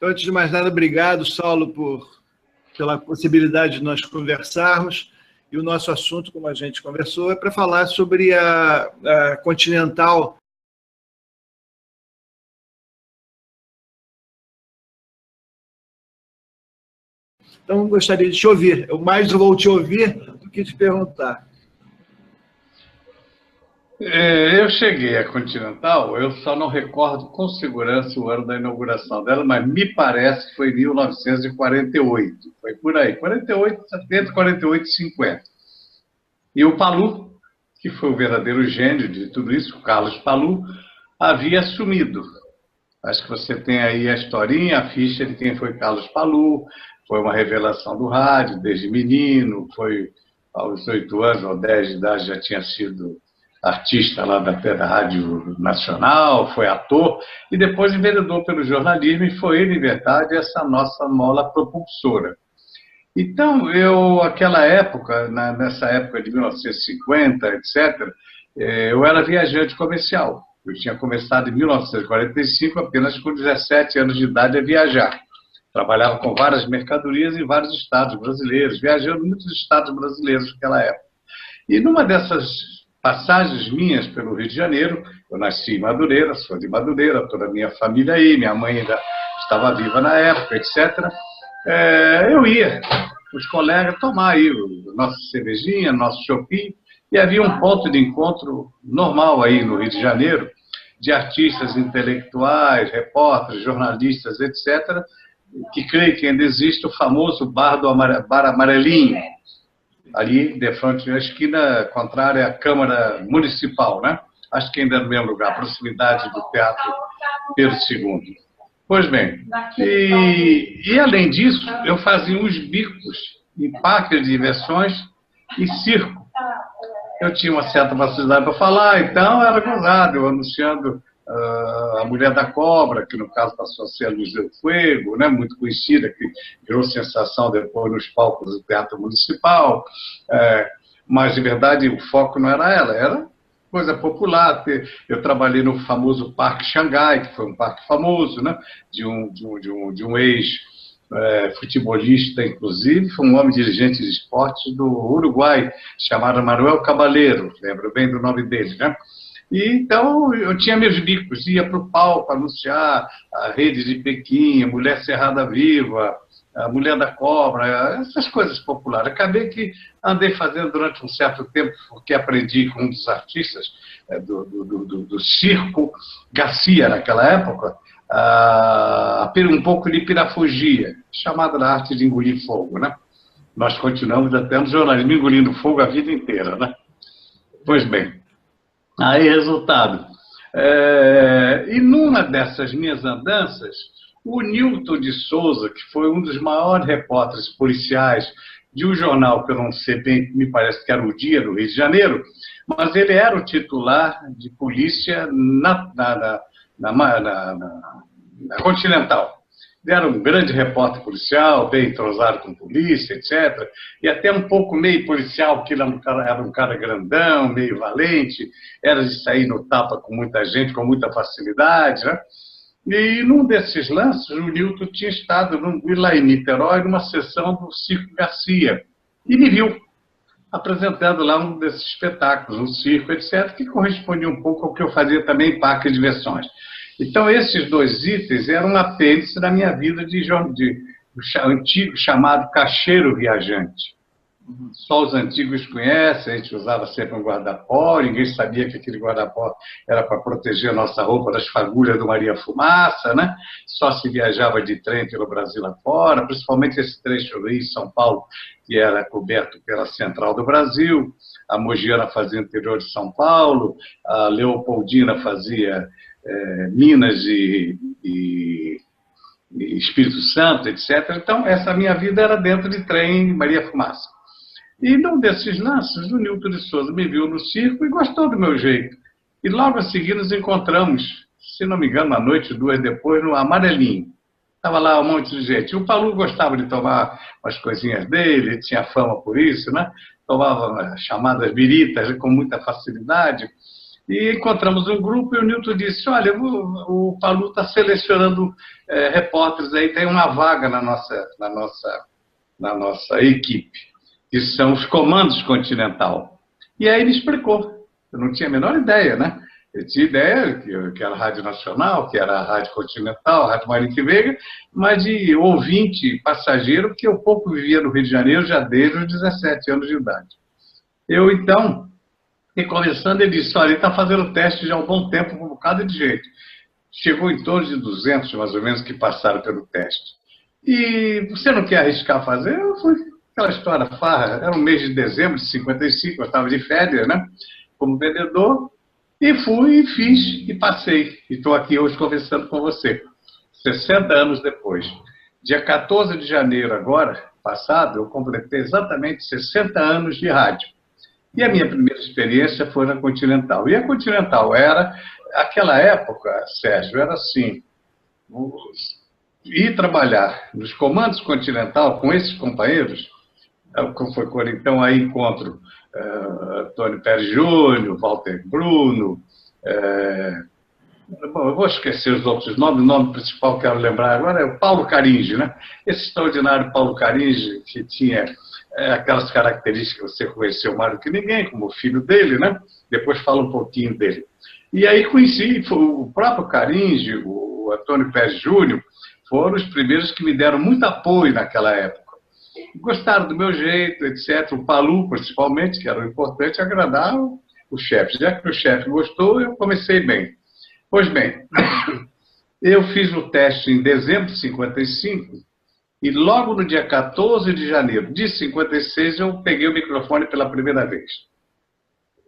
Então, antes de mais nada, obrigado, Saulo, pela possibilidade de nós conversarmos. E o nosso assunto, como a gente conversou, é para falar sobre a Continental. Então, gostaria de te ouvir. Eu mais vou te ouvir do que te perguntar. Eu cheguei à Continental, eu só não recordo com segurança o ano da inauguração dela, mas me parece que foi em 1948. Foi por aí, 48, 70, 48, 50. E o Pallu, que foi o verdadeiro gênio de tudo isso, o Carlos Pallu, havia assumido. Acho que você tem aí a historinha, a ficha de quem foi Carlos Pallu. Foi uma revelação do rádio, desde menino, foi aos 8 anos ou 10 de idade já tinha sido artista lá da Rádio Nacional, foi ator, e depois enveredou pelo jornalismo, e foi ele, em verdade, essa nossa mola propulsora. Então, aquela época, nessa época de 1950, etc., eu era viajante comercial. Eu tinha começado em 1945, apenas com 17 anos de idade, a viajar. Trabalhava com várias mercadorias em vários estados brasileiros, viajando em muitos estados brasileiros naquela época. E numa dessas passagens minhas pelo Rio de Janeiro, eu nasci em Madureira, sou de Madureira, toda a minha família aí, minha mãe ainda estava viva na época, etc. Eu ia com os colegas tomar aí nossa cervejinha, nosso shopping, e havia um ponto de encontro normal aí no Rio de Janeiro, de artistas intelectuais, repórteres, jornalistas, etc., que creio que ainda existe o famoso Bar Amarelinho, ali de frente à esquina contrária à Câmara Municipal, né? Acho que ainda é no mesmo lugar, proximidade do Teatro Pedro II. Pois bem, e além disso, eu fazia uns bicos em parques de diversões e circo. Eu tinha uma certa facilidade para falar, então era gozado, eu anunciando a Mulher da Cobra, que no caso passou a ser a Luz do Fuego, né, muito conhecida, que virou sensação depois nos palcos do Teatro Municipal, mas, de verdade, o foco não era ela, era coisa popular. Eu trabalhei no famoso Parque Xangai, que foi um parque famoso, né, de um ex-futebolista, inclusive, foi um homem dirigente de esportes do Uruguai, chamado Manuel Cabaleiro, lembro bem do nome dele, né? E, então, eu tinha meus bicos, ia para o palco anunciar a Rede de Pequim, a Mulher Cerrada Viva, a Mulher da Cobra, essas coisas populares. Acabei que andei fazendo durante um certo tempo, porque aprendi com um dos artistas do Circo Garcia, naquela época, um pouco de pirafugia, chamada da arte de engolir fogo, né? Nós continuamos até no jornalismo engolindo fogo a vida inteira, né? Pois bem. Aí, resultado. E numa dessas minhas andanças, o Nilton de Souza, que foi um dos maiores repórteres policiais de um jornal que eu não sei bem, me parece que era o Dia do Rio de Janeiro, mas ele era o titular de polícia na Continental. Ele era um grande repórter policial, bem entrosado com polícia, etc. E até um pouco meio policial, porque ele era um cara grandão, meio valente, era de sair no tapa com muita gente, com muita facilidade, né? E num desses lances, o Nilton tinha estado lá em Niterói, numa sessão do Circo Garcia, e me viu apresentando lá um desses espetáculos, um circo, etc., que correspondia um pouco ao que eu fazia também em parque de diversões. Então, esses dois itens eram um apêndice da minha vida de antigo chamado cacheiro viajante. Só os antigos conhecem, a gente usava sempre um guarda-pó, ninguém sabia que aquele guarda-pó era para proteger a nossa roupa das fagulhas do Maria Fumaça, né? Só se viajava de trem pelo Brasil afora, principalmente esse trecho Rio-São Paulo, que era coberto pela Central do Brasil, a Mogiana fazia interior de São Paulo, a Leopoldina fazia Minas e Espírito Santo, etc. Então, essa minha vida era dentro de trem Maria Fumaça. E num desses lances, o Nilton de Souza me viu no circo e gostou do meu jeito. E logo a seguir nos encontramos, se não me engano, uma noite, 2 depois, no Amarelinho. Estava lá um monte de gente. E o Pallu gostava de tomar umas coisinhas dele, ele tinha fama por isso, né? Tomava chamadas biritas com muita facilidade. E encontramos um grupo e o Newton disse, olha, o Palu está selecionando repórteres aí, tem uma vaga na nossa equipe, que são os comandos Continental. E aí ele explicou. Eu não tinha a menor ideia, né? Eu tinha ideia que era a Rádio Nacional, que era a Rádio Continental, a Rádio Marinho Veiga, mas de ouvinte passageiro, porque eu pouco vivia no Rio de Janeiro já desde os 17 anos de idade. Eu, então, e conversando, ele disse, olha, ele está fazendo teste já há um bom tempo, com um bocado de jeito. Chegou em torno de 200, mais ou menos, que passaram pelo teste. E você não quer arriscar fazer? Eu fui, aquela história farra, era um mês de dezembro de 55, eu estava de férias, né, como vendedor, e fui, e fiz, e passei. E estou aqui hoje conversando com você, 60 anos depois. Dia 14 de janeiro agora, passado, eu completei exatamente 60 anos de rádio. E a minha primeira experiência foi na Continental. E a Continental era, aquela época, Sérgio, era assim, ir trabalhar nos comandos Continental com esses companheiros, foi quando então aí encontro Antônio Pérez Júnior, Walter Bruno, bom, eu vou esquecer os outros nomes, o nome principal que eu quero lembrar agora é o Paulo Caringi, né? Esse extraordinário Paulo Caringi, que tinha aquelas características que você conheceu mais do que ninguém, como o filho dele, né? Depois fala um pouquinho dele. E aí conheci, o próprio Caringi, o Antônio Pérez Júnior, foram os primeiros que me deram muito apoio naquela época. Gostaram do meu jeito, etc. O Palu, principalmente, que era o importante, agradar o chefe. Já que o chefe gostou, eu comecei bem. Pois bem, eu fiz o teste em dezembro de 55 e logo no dia 14 de janeiro de 56 eu peguei o microfone pela primeira vez.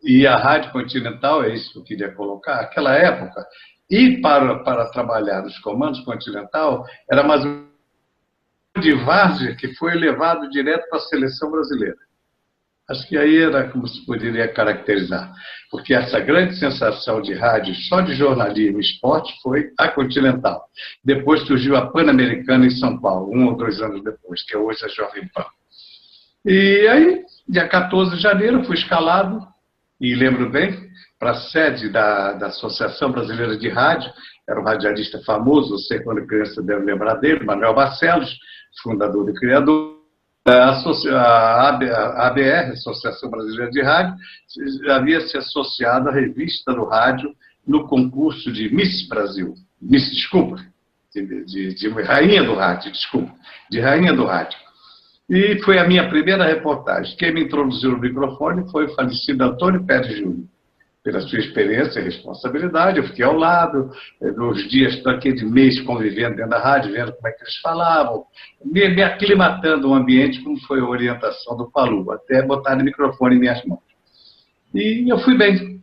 E a Rádio Continental, é isso que eu queria colocar, naquela época, ir para trabalhar nos comandos Continental era mais um de várzea que foi levado direto para a seleção brasileira. Acho que aí era como se poderia caracterizar. Porque essa grande sensação de rádio, só de jornalismo e esporte, foi a Continental. Depois surgiu a Pan-Americana em São Paulo, 1 ou 2 anos depois, que é hoje a Jovem Pan. E aí, dia 14 de janeiro, fui escalado, e lembro bem, para a sede da Associação Brasileira de Rádio, era um radialista famoso, você quando criança deve lembrar dele, Manuel Barcelos, fundador e criador. A ABR, Associação Brasileira de Rádio, havia se associado à revista do rádio no concurso de Miss Brasil. Desculpa, de Rainha do Rádio, desculpa, de Rainha do Rádio. E foi a minha primeira reportagem. Quem me introduziu no microfone foi o falecido Antônio Pérez Júnior. Pela sua experiência e responsabilidade, eu fiquei ao lado, nos dias daquele mês convivendo dentro da rádio, vendo como é que eles falavam, me aclimatando o ambiente, como foi a orientação do Palu, até botar o microfone em minhas mãos. E eu fui bem.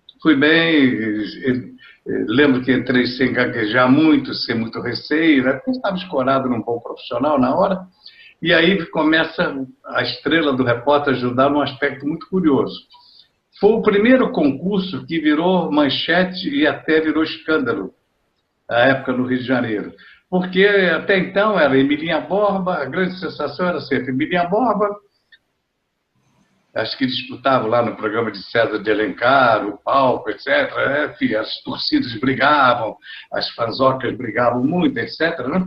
Lembro que entrei sem gaguejar muito, sem muito receio, né? Porque eu estava escorado num bom profissional na hora, e aí começa a estrela do repórter ajudar num aspecto muito curioso. Foi o primeiro concurso que virou manchete e até virou escândalo, na época no Rio de Janeiro. Porque até então era Emilinha Borba, a grande sensação era sempre Emilinha Borba, acho que disputavam lá no programa de César de Alencar, o palco, etc. Enfim, as torcidas brigavam, as fanzocas brigavam muito, etc. Né?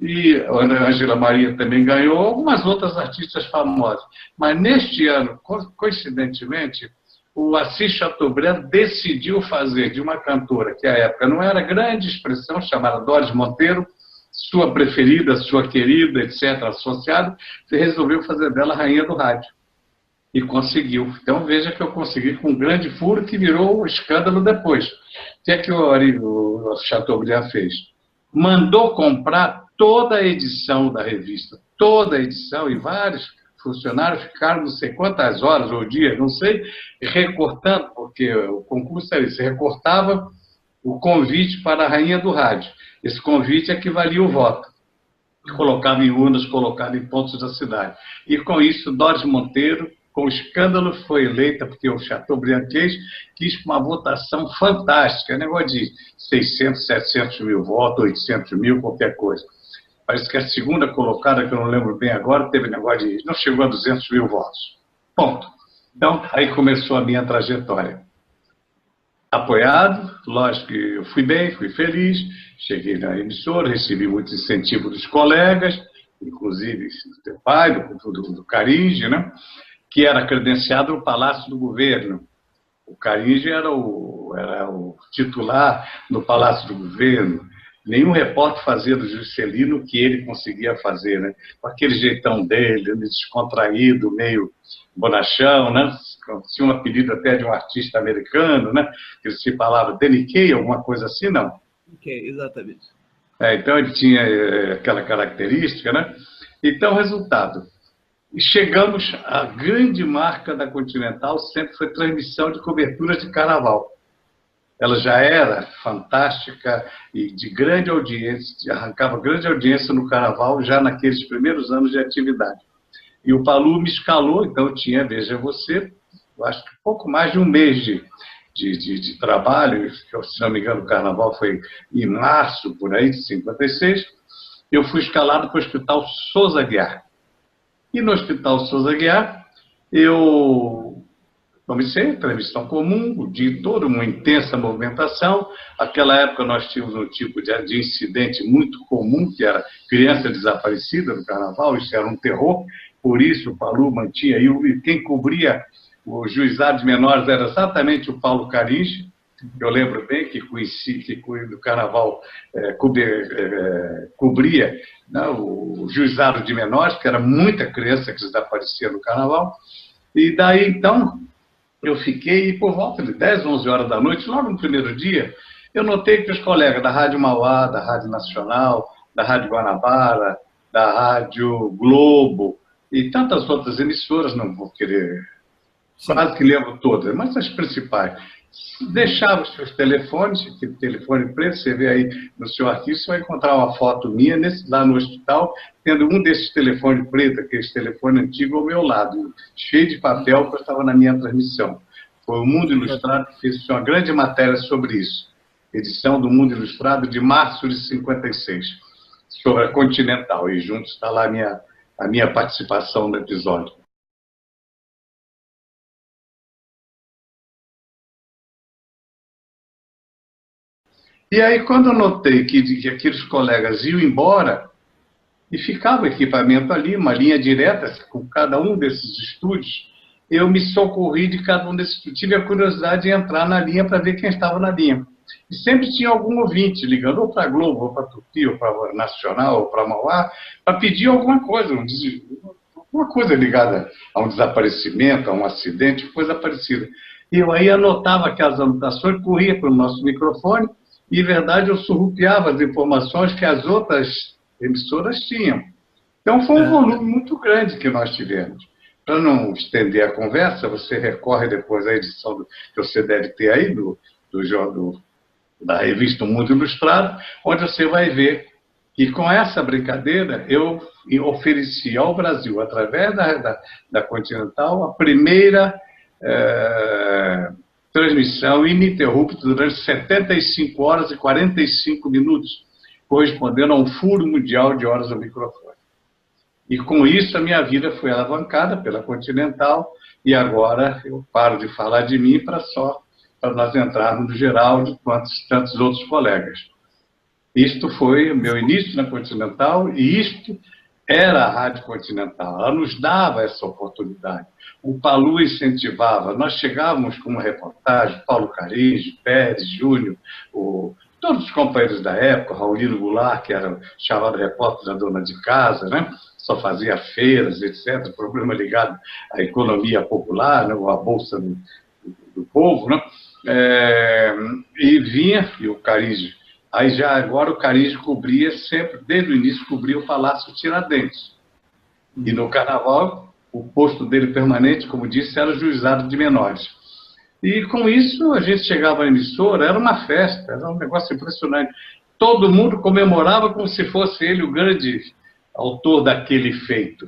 E a Ângela Maria também ganhou, algumas outras artistas famosas. Mas neste ano, coincidentemente, o Assis Chateaubriand decidiu fazer de uma cantora, que à época não era grande expressão, chamada Doris Monteiro, sua preferida, sua querida, etc., associada, e resolveu fazer dela rainha do rádio. E conseguiu. Então veja que eu consegui com um grande furo que virou um escândalo depois. O que é que o Chateaubriand fez? Mandou comprar toda a edição da revista, toda a edição, e vários funcionários ficaram não sei quantas horas ou dias, não sei, recortando, porque o concurso era isso, recortava o convite para a rainha do rádio. Esse convite equivalia o voto. Colocava em urnas, colocava em pontos da cidade. E com isso, Doris Monteiro, com escândalo, foi eleita, porque o Chateaubriand quis uma votação fantástica, negócio de 600, 700 mil votos, 800 mil, qualquer coisa. Parece que a segunda colocada, que eu não lembro bem agora, teve negócio de... não chegou a 200 mil votos. Ponto. Então, aí começou a minha trajetória. apoiado, lógico que eu fui bem, fui feliz, cheguei na emissora, recebi muito incentivo dos colegas, inclusive do teu pai, do Caringe, né? Que era credenciado no Palácio do Governo. O Caringe era o titular no Palácio do Governo. Nenhum repórter fazia do Juscelino o que ele conseguia fazer, né? Com aquele jeitão dele, descontraído, meio bonachão, né? Tinha um apelido até de um artista americano, né? Que se falava Danny Kaye, alguma coisa assim, não? Ok, exatamente. Então ele tinha aquela característica, né? Então, resultado. E chegamos à grande marca da Continental, sempre foi transmissão de cobertura de carnaval. Ela já era fantástica e de grande audiência, arrancava grande audiência no carnaval já naqueles primeiros anos de atividade. E o Palu me escalou, então eu tinha, veja você, eu acho que pouco mais de um mês de trabalho, se não me engano o carnaval foi em março, por aí, de 56, eu fui escalado para o Hospital Souza Aguiar. E no Hospital Souza Aguiar, eu comecei a transmissão comum, o dia todo, uma intensa movimentação. Naquela época nós tínhamos um tipo de incidente muito comum, que era criança desaparecida no carnaval, isso era um terror, por isso o Palu mantinha aí, e quem cobria o juizado de menores era exatamente o Paulo Caringe. Eu lembro bem que do carnaval cobria, né, o juizado de menores, que era muita criança que desaparecia no carnaval. E daí, então, eu fiquei, e por volta de 10, 11 horas da noite, logo no primeiro dia, eu notei que os colegas da Rádio Mauá, da Rádio Nacional, da Rádio Guanabara, da Rádio Globo e tantas outras emissoras, não vou querer, quase que lembro todas, mas as principais, deixava os seus telefones, aquele telefone preto, você vê aí no seu arquivo, você vai encontrar uma foto minha lá no hospital, tendo um desses telefones pretos, aquele telefone antigo ao meu lado, cheio de papel que eu estava na minha transmissão. Foi o Mundo Ilustrado que fez uma grande matéria sobre isso, edição do Mundo Ilustrado de março de 56, sobre a Continental, e junto está lá a minha participação no episódio. E aí, quando eu notei que aqueles colegas iam embora, e ficava o equipamento ali, uma linha direta, com cada um desses estúdios, eu me socorri de cada um desses estúdios. Tive a curiosidade de entrar na linha para ver quem estava na linha. E sempre tinha algum ouvinte ligando, ou para a Globo, ou para a Tupi, ou para a Nacional, ou para a Mauá, para pedir alguma coisa ligada a um desaparecimento, a um acidente, coisa parecida. E eu aí anotava aquelas anotações, corria para o nosso microfone, e, em verdade, eu surrupiava as informações que as outras emissoras tinham. Então, foi um volume muito grande que nós tivemos. Para não estender a conversa, você recorre depois à edição que você deve ter aí, da revista Mundo Ilustrado, onde você vai ver que, com essa brincadeira, eu ofereci ao Brasil, através da Continental, a primeira transmissão ininterrupta durante 75 horas e 45 minutos, correspondendo a um furo mundial de horas no microfone. E com isso a minha vida foi alavancada pela Continental, e agora eu paro de falar de mim para nós entrarmos no geral de tantos outros colegas. Isto foi o meu início na Continental, e isto era a Rádio Continental. Ela nos dava essa oportunidade. O Palu incentivava. Nós chegávamos com uma reportagem, Paulo Caringe, Pérez, Júnior, todos os companheiros da época, Raulino Goulart, que era chamado repórter da dona de casa, né? Só fazia feiras, etc., problema ligado à economia popular, né? A Bolsa do Povo, né? E vinha, e o Caringe, aí já agora o Caringe cobria sempre, desde o início, cobria o Palácio Tiradentes. E no Carnaval, o posto dele permanente, como disse, era o juizado de menores. E com isso, a gente chegava à emissora, era uma festa, era um negócio impressionante. Todo mundo comemorava como se fosse ele o grande autor daquele feito.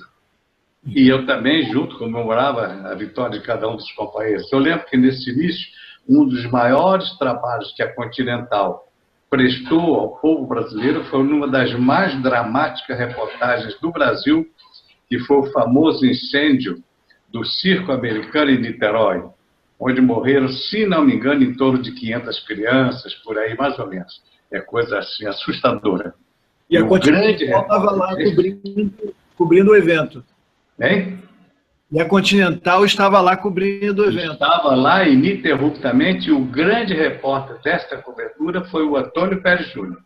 E eu também, junto, comemorava a vitória de cada um dos companheiros. Eu lembro que, nesse início, um dos maiores trabalhos que a Continental prestou ao povo brasileiro foi uma das mais dramáticas reportagens do Brasil, que foi o famoso incêndio do Circo Americano em Niterói, onde morreram, se não me engano, em torno de 500 crianças, por aí, mais ou menos. É coisa assim, assustadora. E a Continental estava lá cobrindo o evento. Hein? E a Continental estava lá cobrindo o evento. Estava lá ininterruptamente, e o grande repórter desta cobertura foi o Antônio Pérez Júnior.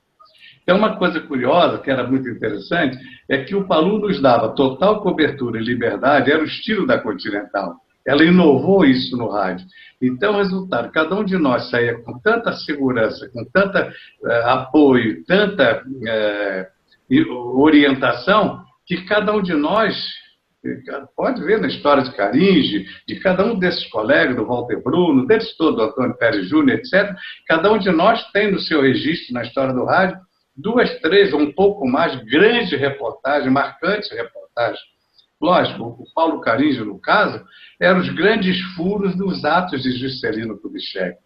Então, uma coisa curiosa, que era muito interessante, é que o Palu nos dava total cobertura e liberdade, era o estilo da Continental. Ela inovou isso no rádio. Então, resultado, cada um de nós saía com tanta segurança, com tanta apoio, tanta orientação, que cada um de nós, pode ver na história de Caringe, de cada um desses colegas, do Walter Bruno, deles todos, do Antônio Pérez Júnior, etc., cada um de nós tem no seu registro, na história do rádio, 2, 3 ou um pouco mais grandes reportagens, marcantes reportagens. Lógico, o Paulo Caringe, no caso, eram os grandes furos dos atos de Juscelino Kubitschek.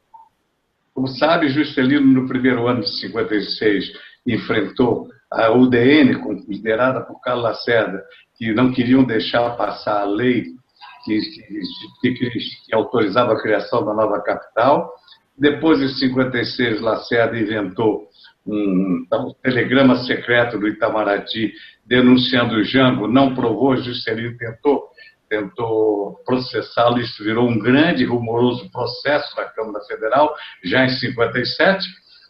Como sabe, Juscelino, no primeiro ano de 56, enfrentou a UDN, liderada por Carlos Lacerda, que não queriam deixar passar a lei que autorizava a criação da nova capital. Depois, em 56, Lacerda inventou um telegrama secreto do Itamaraty denunciando o Jango, não provou, Juscelino tentou processá-lo, isso virou um grande e rumoroso processo na Câmara Federal, já em 57,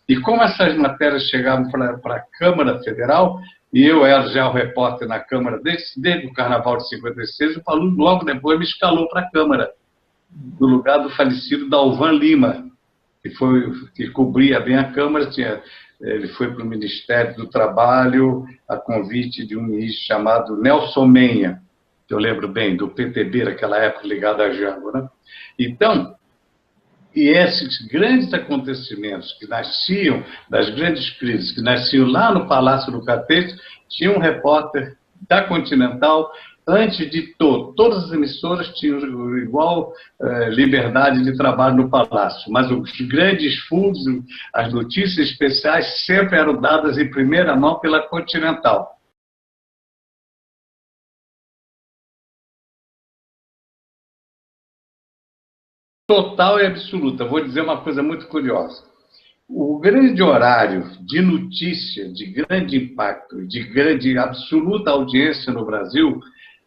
e como essas matérias chegavam para a Câmara Federal, e eu era já o repórter na Câmara desde o Carnaval de 56, o Palu logo depois me escalou para a Câmara, no lugar do falecido Dalvan Lima, que cobria bem a Câmara. Ele foi para o Ministério do Trabalho a convite de um ministro chamado Nelson Menha, que eu lembro bem, do PTB, naquela época ligado a Jango, né? Então, e esses grandes acontecimentos que nasciam das grandes crises, que nasciam lá no Palácio do Catete, tinha um repórter da Continental. Antes de todas as emissoras tinham igual liberdade de trabalho no Palácio, mas os grandes fundos, as notícias especiais sempre eram dadas em primeira mão pela Continental. Total e absoluta. Vou dizer uma coisa muito curiosa. O grande horário de notícia, de grande impacto, de grande absoluta audiência no Brasil,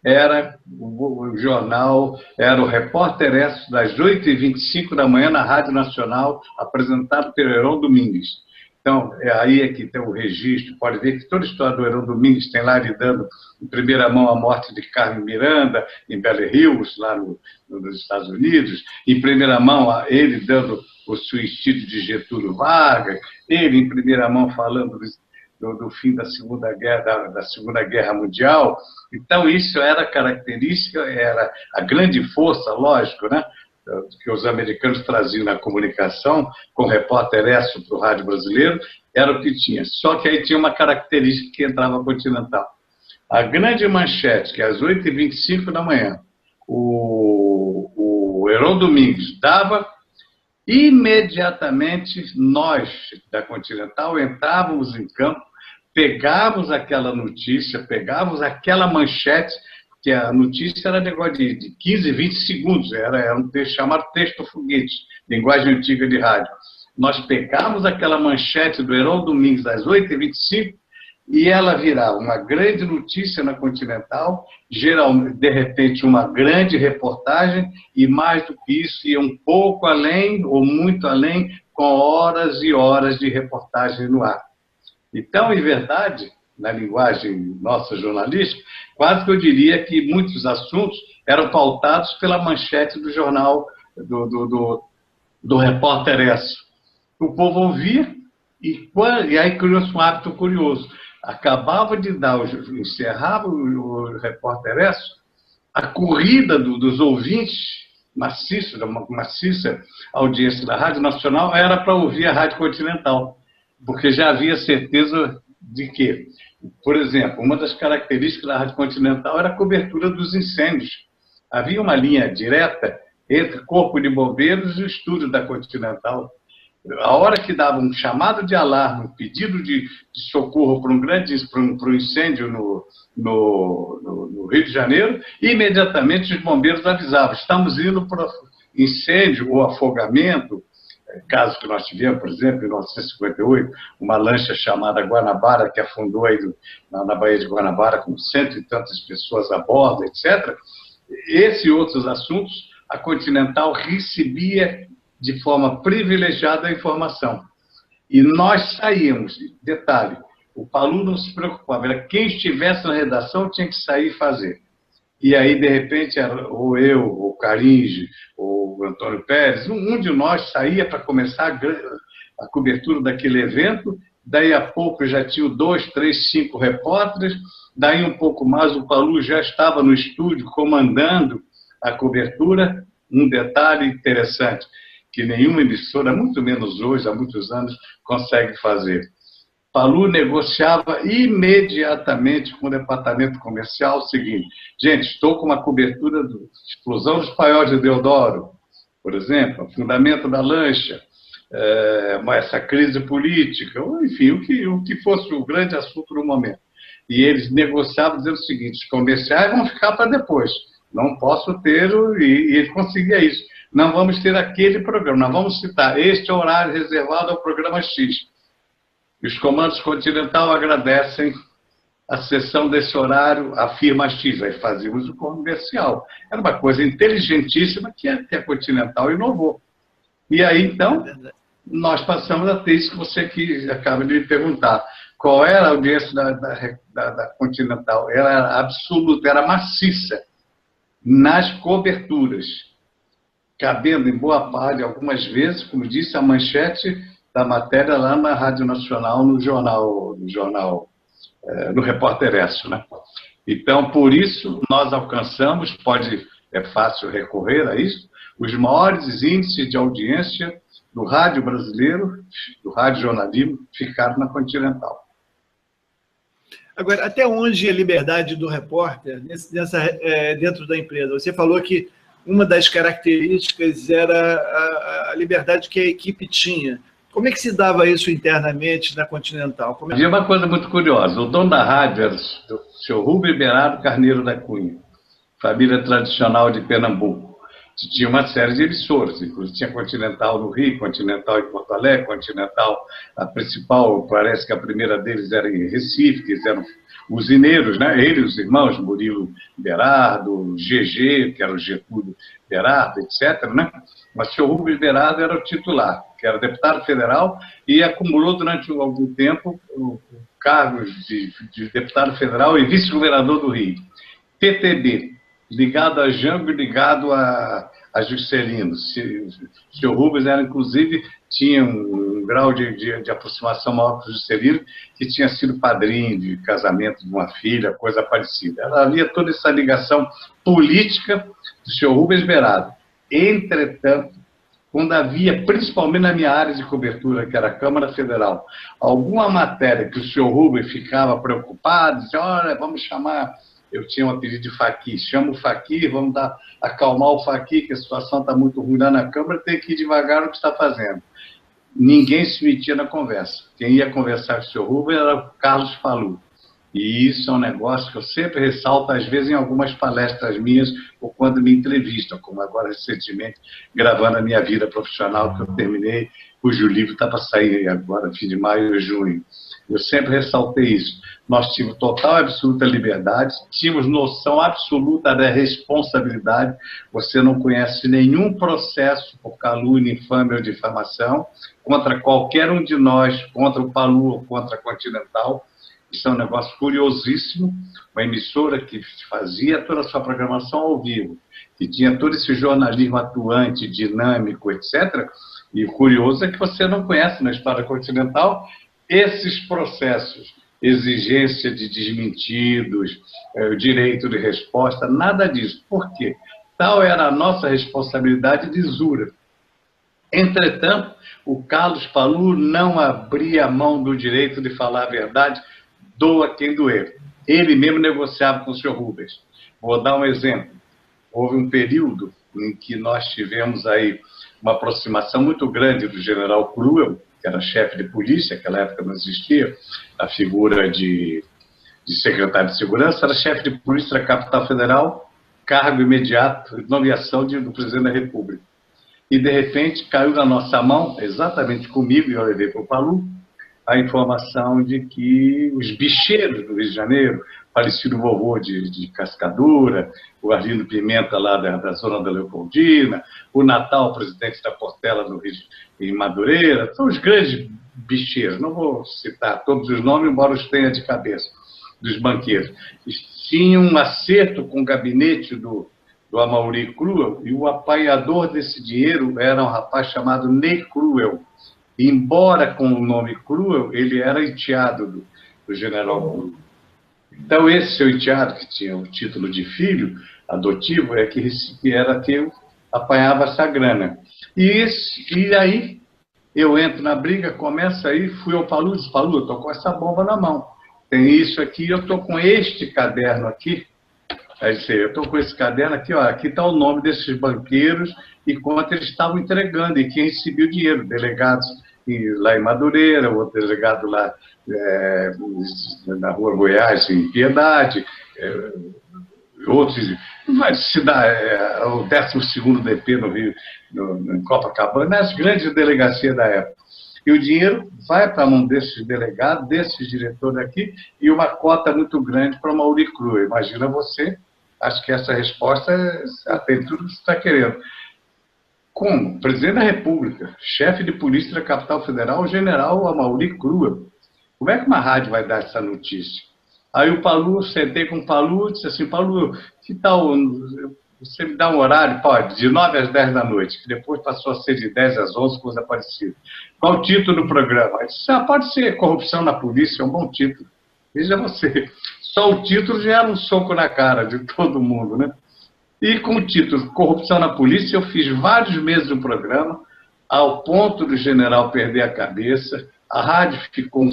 era o jornal, era o Repórter Esso, das 8h25 da manhã, na Rádio Nacional, apresentado pelo Heron Domingues. Então, aí é que tem o registro, pode ver que toda a história do Heron Domingues tem lá ele dando em primeira mão a morte de Carmen Miranda, em Beverly Hills, lá nos Estados Unidos, em primeira mão ele dando o suicídio de Getúlio Vargas, ele em primeira mão falando do fim da Segunda Guerra Mundial. Então, isso era característica, era a grande força, lógico, né, que os americanos traziam na comunicação, com o Repórter Esso para o rádio brasileiro, era o que tinha. Só que aí tinha uma característica que entrava a Continental. A grande manchete, que é às 8h25 da manhã, o Heron Domingues dava, imediatamente nós, da Continental, entrávamos em campo, pegávamos aquela notícia, pegávamos aquela manchete, que a notícia era negócio de 15, 20 segundos, era um texto chamado texto foguete, linguagem antiga de rádio. Nós pegávamos aquela manchete do Heron Domingues às 8h25 e ela virava uma grande notícia na Continental, geralmente, de repente, uma grande reportagem, e mais do que isso, ia um pouco além, ou muito além, com horas e horas de reportagem no ar. Então, em verdade, na linguagem nossa jornalística, quase que eu diria que muitos assuntos eram pautados pela manchete do jornal, do Repórter Esso. O povo ouvia, e aí criou-se um hábito curioso. Acabava de encerrava o Repórter Esso, a corrida dos ouvintes, maciça audiência da Rádio Nacional, era para ouvir a Rádio Continental, porque já havia certeza de que, por exemplo, uma das características da Rádio Continental era a cobertura dos incêndios. Havia uma linha direta entre o Corpo de Bombeiros e o estúdio da Continental. A hora que dava um chamado de alarme, um pedido de socorro para um incêndio no Rio de Janeiro, imediatamente os bombeiros avisavam: estamos indo incêndio ou afogamento, caso que nós tivemos, por exemplo, em 1958, uma lancha chamada Guanabara, que afundou aí na Baía de Guanabara, com 100 e tantas pessoas a bordo, etc. Esse e outros assuntos, a Continental recebia de forma privilegiada a informação. E nós saíamos, detalhe, o Palu não se preocupava, era quem estivesse na redação tinha que sair e fazer. E aí, de repente, era ou eu, ou o Caringe, ou o Antônio Pérez, um de nós saía para começar a cobertura daquele evento, daí a pouco já tinha 2, 3, 5 repórteres, daí um pouco mais o Palu já estava no estúdio comandando a cobertura. Um detalhe interessante, que nenhuma emissora, muito menos hoje, há muitos anos, consegue fazer. Palu negociava imediatamente com o departamento comercial o seguinte: gente, estou com uma cobertura da explosão dos paióis de Deodoro, por exemplo, o fundamento da lancha, essa crise política, enfim, o que fosse o grande assunto no momento. E eles negociavam dizendo o seguinte: os comerciais vão ficar para depois, não posso ter, e ele conseguia isso. Não vamos ter aquele programa, nós vamos citar, este é o horário reservado ao programa X. E os comandos Continental agradecem a cessão desse horário à firma X. Aí fazíamos o comercial. Era uma coisa inteligentíssima que a Continental inovou. E aí, então, nós passamos a ter isso que você que acaba de me perguntar. Qual era a audiência da Continental? Ela era absoluta, era maciça nas coberturas, cabendo em boa parte, algumas vezes, como disse, a manchete da matéria lá na Rádio Nacional, no Repórter Esso, né? Então, por isso, nós alcançamos, é fácil recorrer a isso, os maiores índices de audiência do rádio brasileiro, do rádio jornalismo, ficaram na Continental. Agora, até onde a liberdade do repórter dentro da empresa? Você falou que uma das características era a liberdade que a equipe tinha. Como é que se dava isso internamente na Continental? Havia uma coisa muito curiosa. O dono da rádio era o senhor Rubem Berardo Carneiro da Cunha, família tradicional de Pernambuco. Tinha uma série de emissoras, inclusive tinha Continental no Rio, Continental em Porto Alegre, Continental, a principal, parece que a primeira deles era em Recife, que eles eram usineiros, né? Ele e os irmãos, Murilo Berardo, GG, que era o Getúlio Berardo, etc., né? Mas o senhor Rubens Berardo era o titular, que era deputado federal e acumulou durante algum tempo o cargo de deputado federal e vice-governador do Rio. PTB, ligado a Jango e ligado a Juscelino. O senhor Rubens era, inclusive, tinha um grau de aproximação maior com o Juscelino, que tinha sido padrinho de casamento de uma filha, coisa parecida. Havia toda essa ligação política do senhor Rubens Berardo. Entretanto, quando havia, principalmente na minha área de cobertura, que era a Câmara Federal, alguma matéria que o senhor Rubens ficava preocupado, dizia, olha, vamos chamar, eu tinha um apelido de Faqui, chama o Faqui, vamos acalmar o Faqui, que a situação está muito ruim lá na Câmara, tem que ir devagar no que está fazendo. Ninguém se metia na conversa. Quem ia conversar com o senhor Rubens era o Carlos Falú. E isso é um negócio que eu sempre ressalto, às vezes, em algumas palestras minhas, ou quando me entrevistam, como agora recentemente, gravando a minha vida profissional, que eu terminei, cujo livro está para sair agora, fim de maio ou junho. Eu sempre ressaltei isso. Nós tínhamos total e absoluta liberdade, tínhamos noção absoluta da responsabilidade. Você não conhece nenhum processo por calúnia, infâmia ou difamação contra qualquer um de nós, contra o Palu ou contra a Continental. Isso é um negócio curiosíssimo, uma emissora que fazia toda a sua programação ao vivo, que tinha todo esse jornalismo atuante, dinâmico, etc. E o curioso é que você não conhece na história continental esses processos, exigência de desmentidos, o direito de resposta, nada disso. Por quê? Tal era a nossa responsabilidade de usura. Entretanto, o Carlos Falú não abria a mão do direito de falar a verdade, doa quem doer. Ele mesmo negociava com o senhor Rubens. Vou dar um exemplo. Houve um período em que nós tivemos aí uma aproximação muito grande do general Cruel, que era chefe de polícia, naquela época não existia a figura de secretário de segurança, era chefe de polícia da capital federal, cargo imediato, nomeação do presidente da República. e de repente caiu na nossa mão, exatamente comigo, e eu levei para o Palu, a informação de que os bicheiros do Rio de Janeiro, falecido vovô de Cascadura, o Arlindo Pimenta lá da zona da Leopoldina, o Natal, presidente da Portela no Rio, em Madureira, são os grandes bicheiros, não vou citar todos os nomes, embora os tenha de cabeça, dos banqueiros. Eles tinham um acerto com o gabinete do Amaury Cruel, e o apanhador desse dinheiro era um rapaz chamado Ney Cruel. Embora com o nome Cruel, ele era enteado do general Cruel. Então, esse seu enteado, que tinha o título de filho adotivo, é que era quem apanhava essa grana. E aí, eu entro na briga, começa aí, fui ao Palu, disse, Palu, eu estou com essa bomba na mão. Tem isso aqui, eu estou com este caderno aqui. Aí disse, eu estou com esse caderno aqui, ó, aqui está o nome desses banqueiros e quanto eles estavam entregando e quem recebia o dinheiro, delegados lá em Madureira, o outro delegado lá na Rua Goiás, em Piedade, outros, o 12º DP no Rio, em Copacabana, as grandes delegacias da época. E o dinheiro vai para a mão desses delegados, desses diretores aqui, e uma cota muito grande para o Amaury Cruel. Imagina você, acho que essa resposta tem tudo que você está querendo. Como? Presidente da República, chefe de polícia da capital federal, o general Amaury Cruel. Como é que uma rádio vai dar essa notícia? Aí o Palu, sentei com o Palu, disse assim, Palu, que tal, você me dá um horário? Pode, de 9 às 10 da noite, que depois passou a ser de 10 às 11, coisa parecida. Qual o título do programa? Ele disse, pode ser Corrupção na Polícia, é um bom título. Veja você, só o título já era um soco na cara de todo mundo, né? E com o título Corrupção na Polícia, eu fiz vários meses do programa, ao ponto do general perder a cabeça. A rádio ficou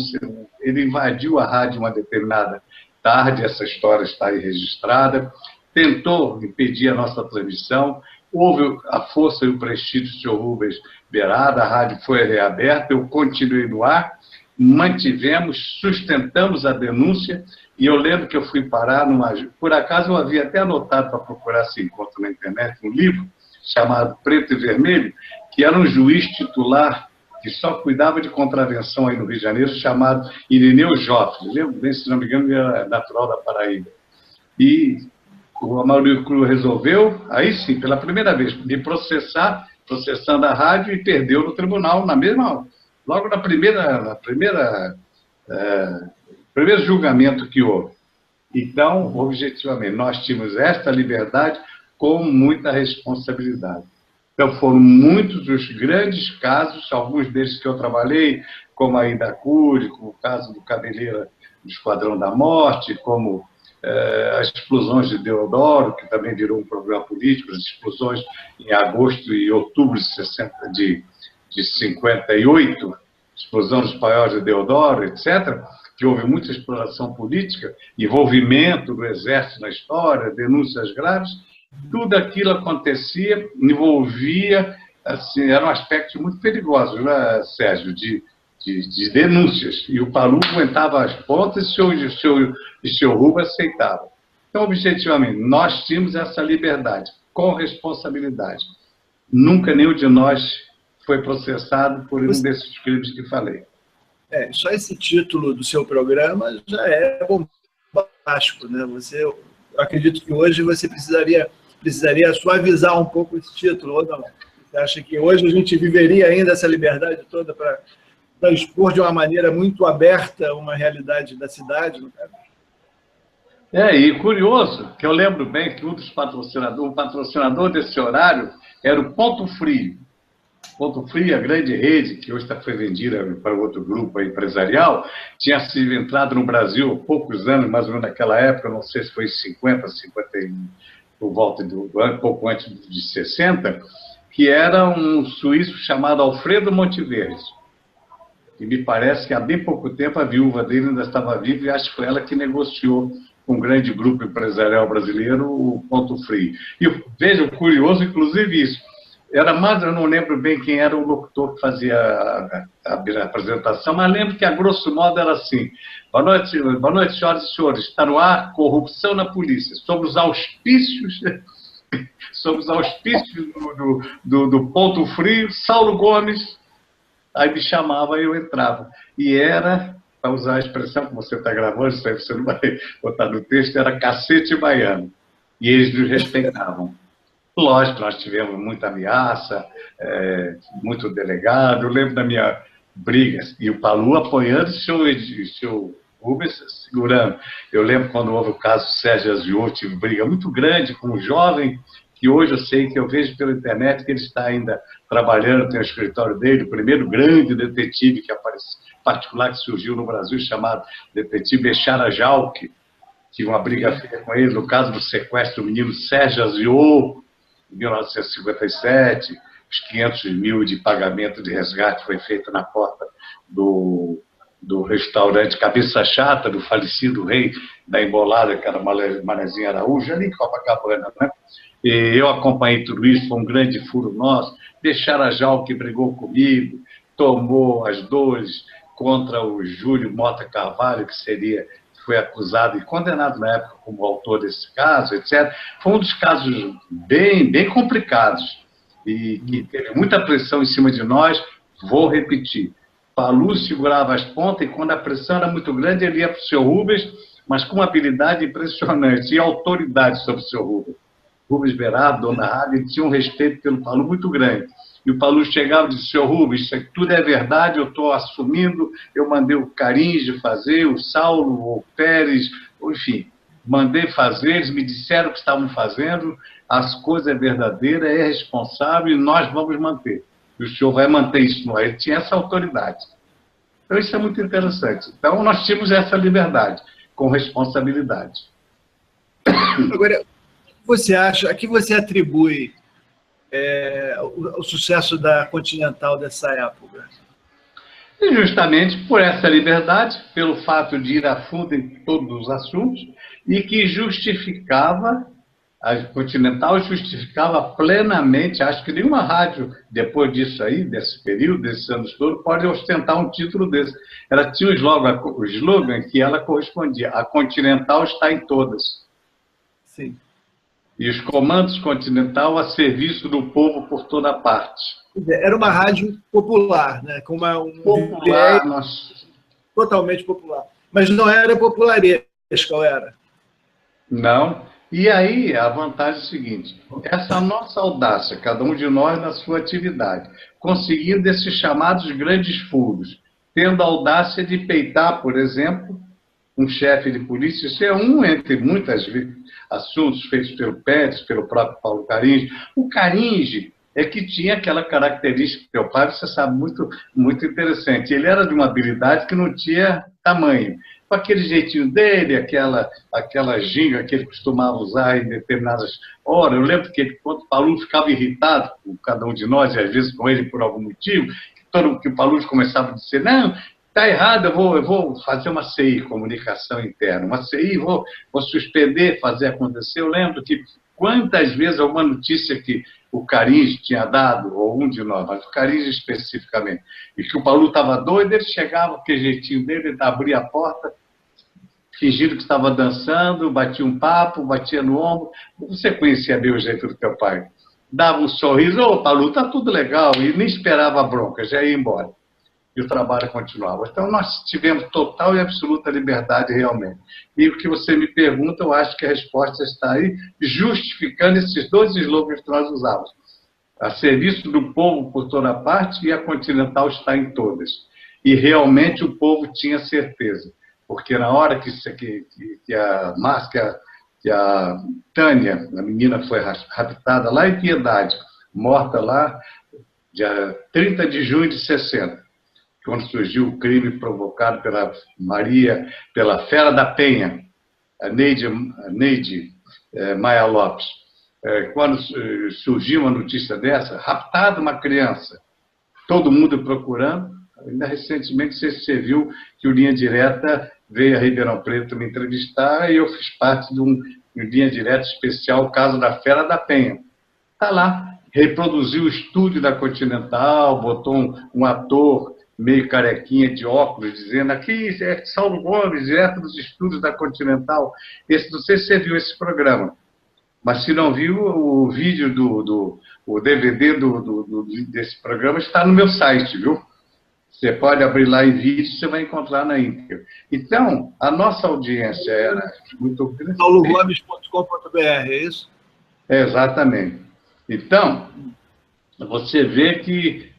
ele invadiu a rádio uma determinada tarde, essa história está aí registrada, tentou impedir a nossa transmissão, houve a força e o prestígio do senhor Rubens Beirada, a rádio foi reaberta, eu continuei no ar, mantivemos, sustentamos a denúncia, e eu lembro que eu fui parar numa... Por acaso eu havia até anotado para procurar se encontra na internet um livro chamado Preto e Vermelho, que era um juiz titular que só cuidava de contravenção aí no Rio de Janeiro, chamado Irineu Joffre. Lembro bem, se não me engano, ele era natural da Paraíba. E o Amaury Cruel resolveu, aí sim, pela primeira vez, me processar, processando a rádio, e perdeu no tribunal, logo na primeiro julgamento que houve. Então, objetivamente, nós tínhamos esta liberdade com muita responsabilidade. Então, foram muitos os grandes casos, alguns deles que eu trabalhei, como a Ida Cury, como o caso do Cabeleira do Esquadrão da Morte, como as explosões de Deodoro, que também virou um programa político, as explosões em agosto e outubro de 58, explosão dos paióis de Deodoro, etc., que houve muita exploração política, envolvimento do Exército na história, denúncias graves, tudo aquilo acontecia, envolvia, assim, eram aspectos muito perigosos, né, Sérgio, de denúncias. E o Palu aguentava as pontas e o seu Rubens aceitava. Então, objetivamente, nós tínhamos essa liberdade, com responsabilidade. Nunca nenhum de nós foi processado por um desses crimes que falei. Só esse título do seu programa já é bombástico, né? Eu acredito que hoje você precisaria suavizar um pouco esse título, ou não? Você acha que hoje a gente viveria ainda essa liberdade toda para expor de uma maneira muito aberta uma realidade da cidade? Não é? E curioso, que eu lembro bem que o patrocinador desse horário era o Ponto Frio. Ponto Frio, a grande rede, que hoje foi vendida para outro grupo empresarial, tinha sido entrado no Brasil há poucos anos, mais ou menos naquela época, não sei se foi 50, 51, por volta pouco antes de 60, que era um suíço chamado Alfredo Monteverde. E me parece que há bem pouco tempo a viúva dele ainda estava viva e acho que foi ela que negociou com um grande grupo empresarial brasileiro o Ponto Frio. E veja, curioso, inclusive isso, era mais, eu não lembro bem quem era o locutor que fazia a apresentação, mas lembro que a grosso modo era assim: boa noite, senhoras e senhores, está no ar Corrupção na Polícia, sob os auspícios Sob os auspícios do Ponto Frio, Saulo Gomes, aí me chamava e eu entrava. E era, para usar a expressão que você está gravando, isso aí você não vai botar no texto, era cacete baiano. E eles nos respeitavam. Lógico, nós tivemos muita ameaça, muito delegado. Eu lembro da minha briga, e o Palu apoiando o seu Rubens segurando. Eu lembro quando houve o caso Sérgio Aziot, tive briga muito grande com um jovem, que hoje eu sei, que eu vejo pela internet, que ele está ainda trabalhando, tem o escritório dele, o primeiro grande detetive que apareceu, particular que surgiu no Brasil, chamado detetive Bechara Jalque. Tive uma briga feia com ele no caso do sequestro do menino Sérgio Aziot, em 1957, os 500 mil de pagamento de resgate foi feito na porta do restaurante Cabeça Chata, do falecido rei da Embolada, que era Manezinho Araújo, ali em Copacabana, né? E eu acompanhei tudo isso, foi um grande furo nosso. Bechara que brigou comigo, tomou as dores contra o Júlio Mota Carvalho, que foi acusado e condenado na época como autor desse caso, etc. Foi um dos casos bem complicados e que teve muita pressão em cima de nós. Vou repetir, Palu segurava as pontas e quando a pressão era muito grande ele ia para o seu Rubens, mas com uma habilidade impressionante e autoridade sobre o seu Rubens. Rubens Berardo, Dona Rádio, ele tinha um respeito pelo Palu muito grande. E o Palu chegava e disse: seu Rubens, isso aqui tudo é verdade, eu estou assumindo, eu mandei o Caringe fazer, o Saulo, o Pérez, enfim, mandei fazer, eles me disseram que estavam fazendo, as coisas é verdadeira, é responsável e nós vamos manter. E o senhor vai manter isso, não é? Ele tinha essa autoridade. Então isso é muito interessante. Então nós tínhamos essa liberdade, com responsabilidade. Agora, você acha, a que você atribui o sucesso da Continental dessa época? E justamente por essa liberdade, pelo fato de ir a fundo em todos os assuntos, e que justificava, a Continental justificava plenamente, acho que nenhuma rádio, depois disso aí, desse período, desses anos todos, pode ostentar um título desse. Ela tinha o slogan que ela correspondia: a Continental está em todas. Sim. E os comandos Continental a serviço do povo por toda parte. Era uma rádio popular, né? Com Popular, totalmente popular. Mas não era popularesca, ou era? Não. E aí a vantagem é a seguinte: essa nossa audácia, cada um de nós na sua atividade, conseguindo esses chamados grandes furos, tendo a audácia de peitar, por exemplo, um chefe de polícia, isso é um entre muitas assuntos feitos pelo Pérez, pelo próprio Paulo Caringe. O Caringe é que tinha aquela característica, meu pai, você sabe, muito interessante. Ele era de uma habilidade que não tinha tamanho. Com aquele jeitinho dele, aquela ginga que ele costumava usar em determinadas horas. Eu lembro que quando o Palu ficava irritado com cada um de nós, e às vezes com ele por algum motivo, que o Palu começava a dizer: não, está errado, eu vou fazer uma CI, comunicação interna, uma CI, vou suspender, fazer acontecer. Eu lembro que quantas vezes alguma notícia que o Caringe tinha dado, ou um de nós, mas o Caringe especificamente, e que o Palu estava doido, ele chegava com aquele jeitinho dele, ele abria a porta, fingindo que estava dançando, batia um papo, batia no ombro. Você conhecia bem o jeito do teu pai. Dava um sorriso: ô, Palu, está tudo legal, e nem esperava a bronca, já ia embora. E o trabalho continuava. Então, nós tivemos total e absoluta liberdade, realmente. E o que você me pergunta, eu acho que a resposta está aí, justificando esses dois slogans que nós usávamos: a serviço do povo por toda parte e a Continental está em todas. E realmente o povo tinha certeza, porque na hora que a Tânia, a menina, foi raptada lá em Piedade, morta lá, dia 30 de junho de 60, quando surgiu o crime provocado pela Fera da Penha, a Neide Maia Lopes. Quando surgiu uma notícia dessa, raptada uma criança, todo mundo procurando. Ainda recentemente você viu que o Linha Direta veio a Ribeirão Preto me entrevistar e eu fiz parte de um Linha Direta especial, o caso da Fera da Penha. Está lá, reproduziu o estúdio da Continental, botou um ator meio carequinha de óculos, dizendo: aqui é Saulo Gomes, direto dos estúdios da Continental. Não sei se você viu esse programa. Mas se não viu, o vídeo o DVD desse programa está no meu site, viu? Você pode abrir lá em vídeo, você vai encontrar na íntegra. Então, a nossa audiência era muito grande. paulogomes.com.br, é isso? Exatamente. Então, você vê que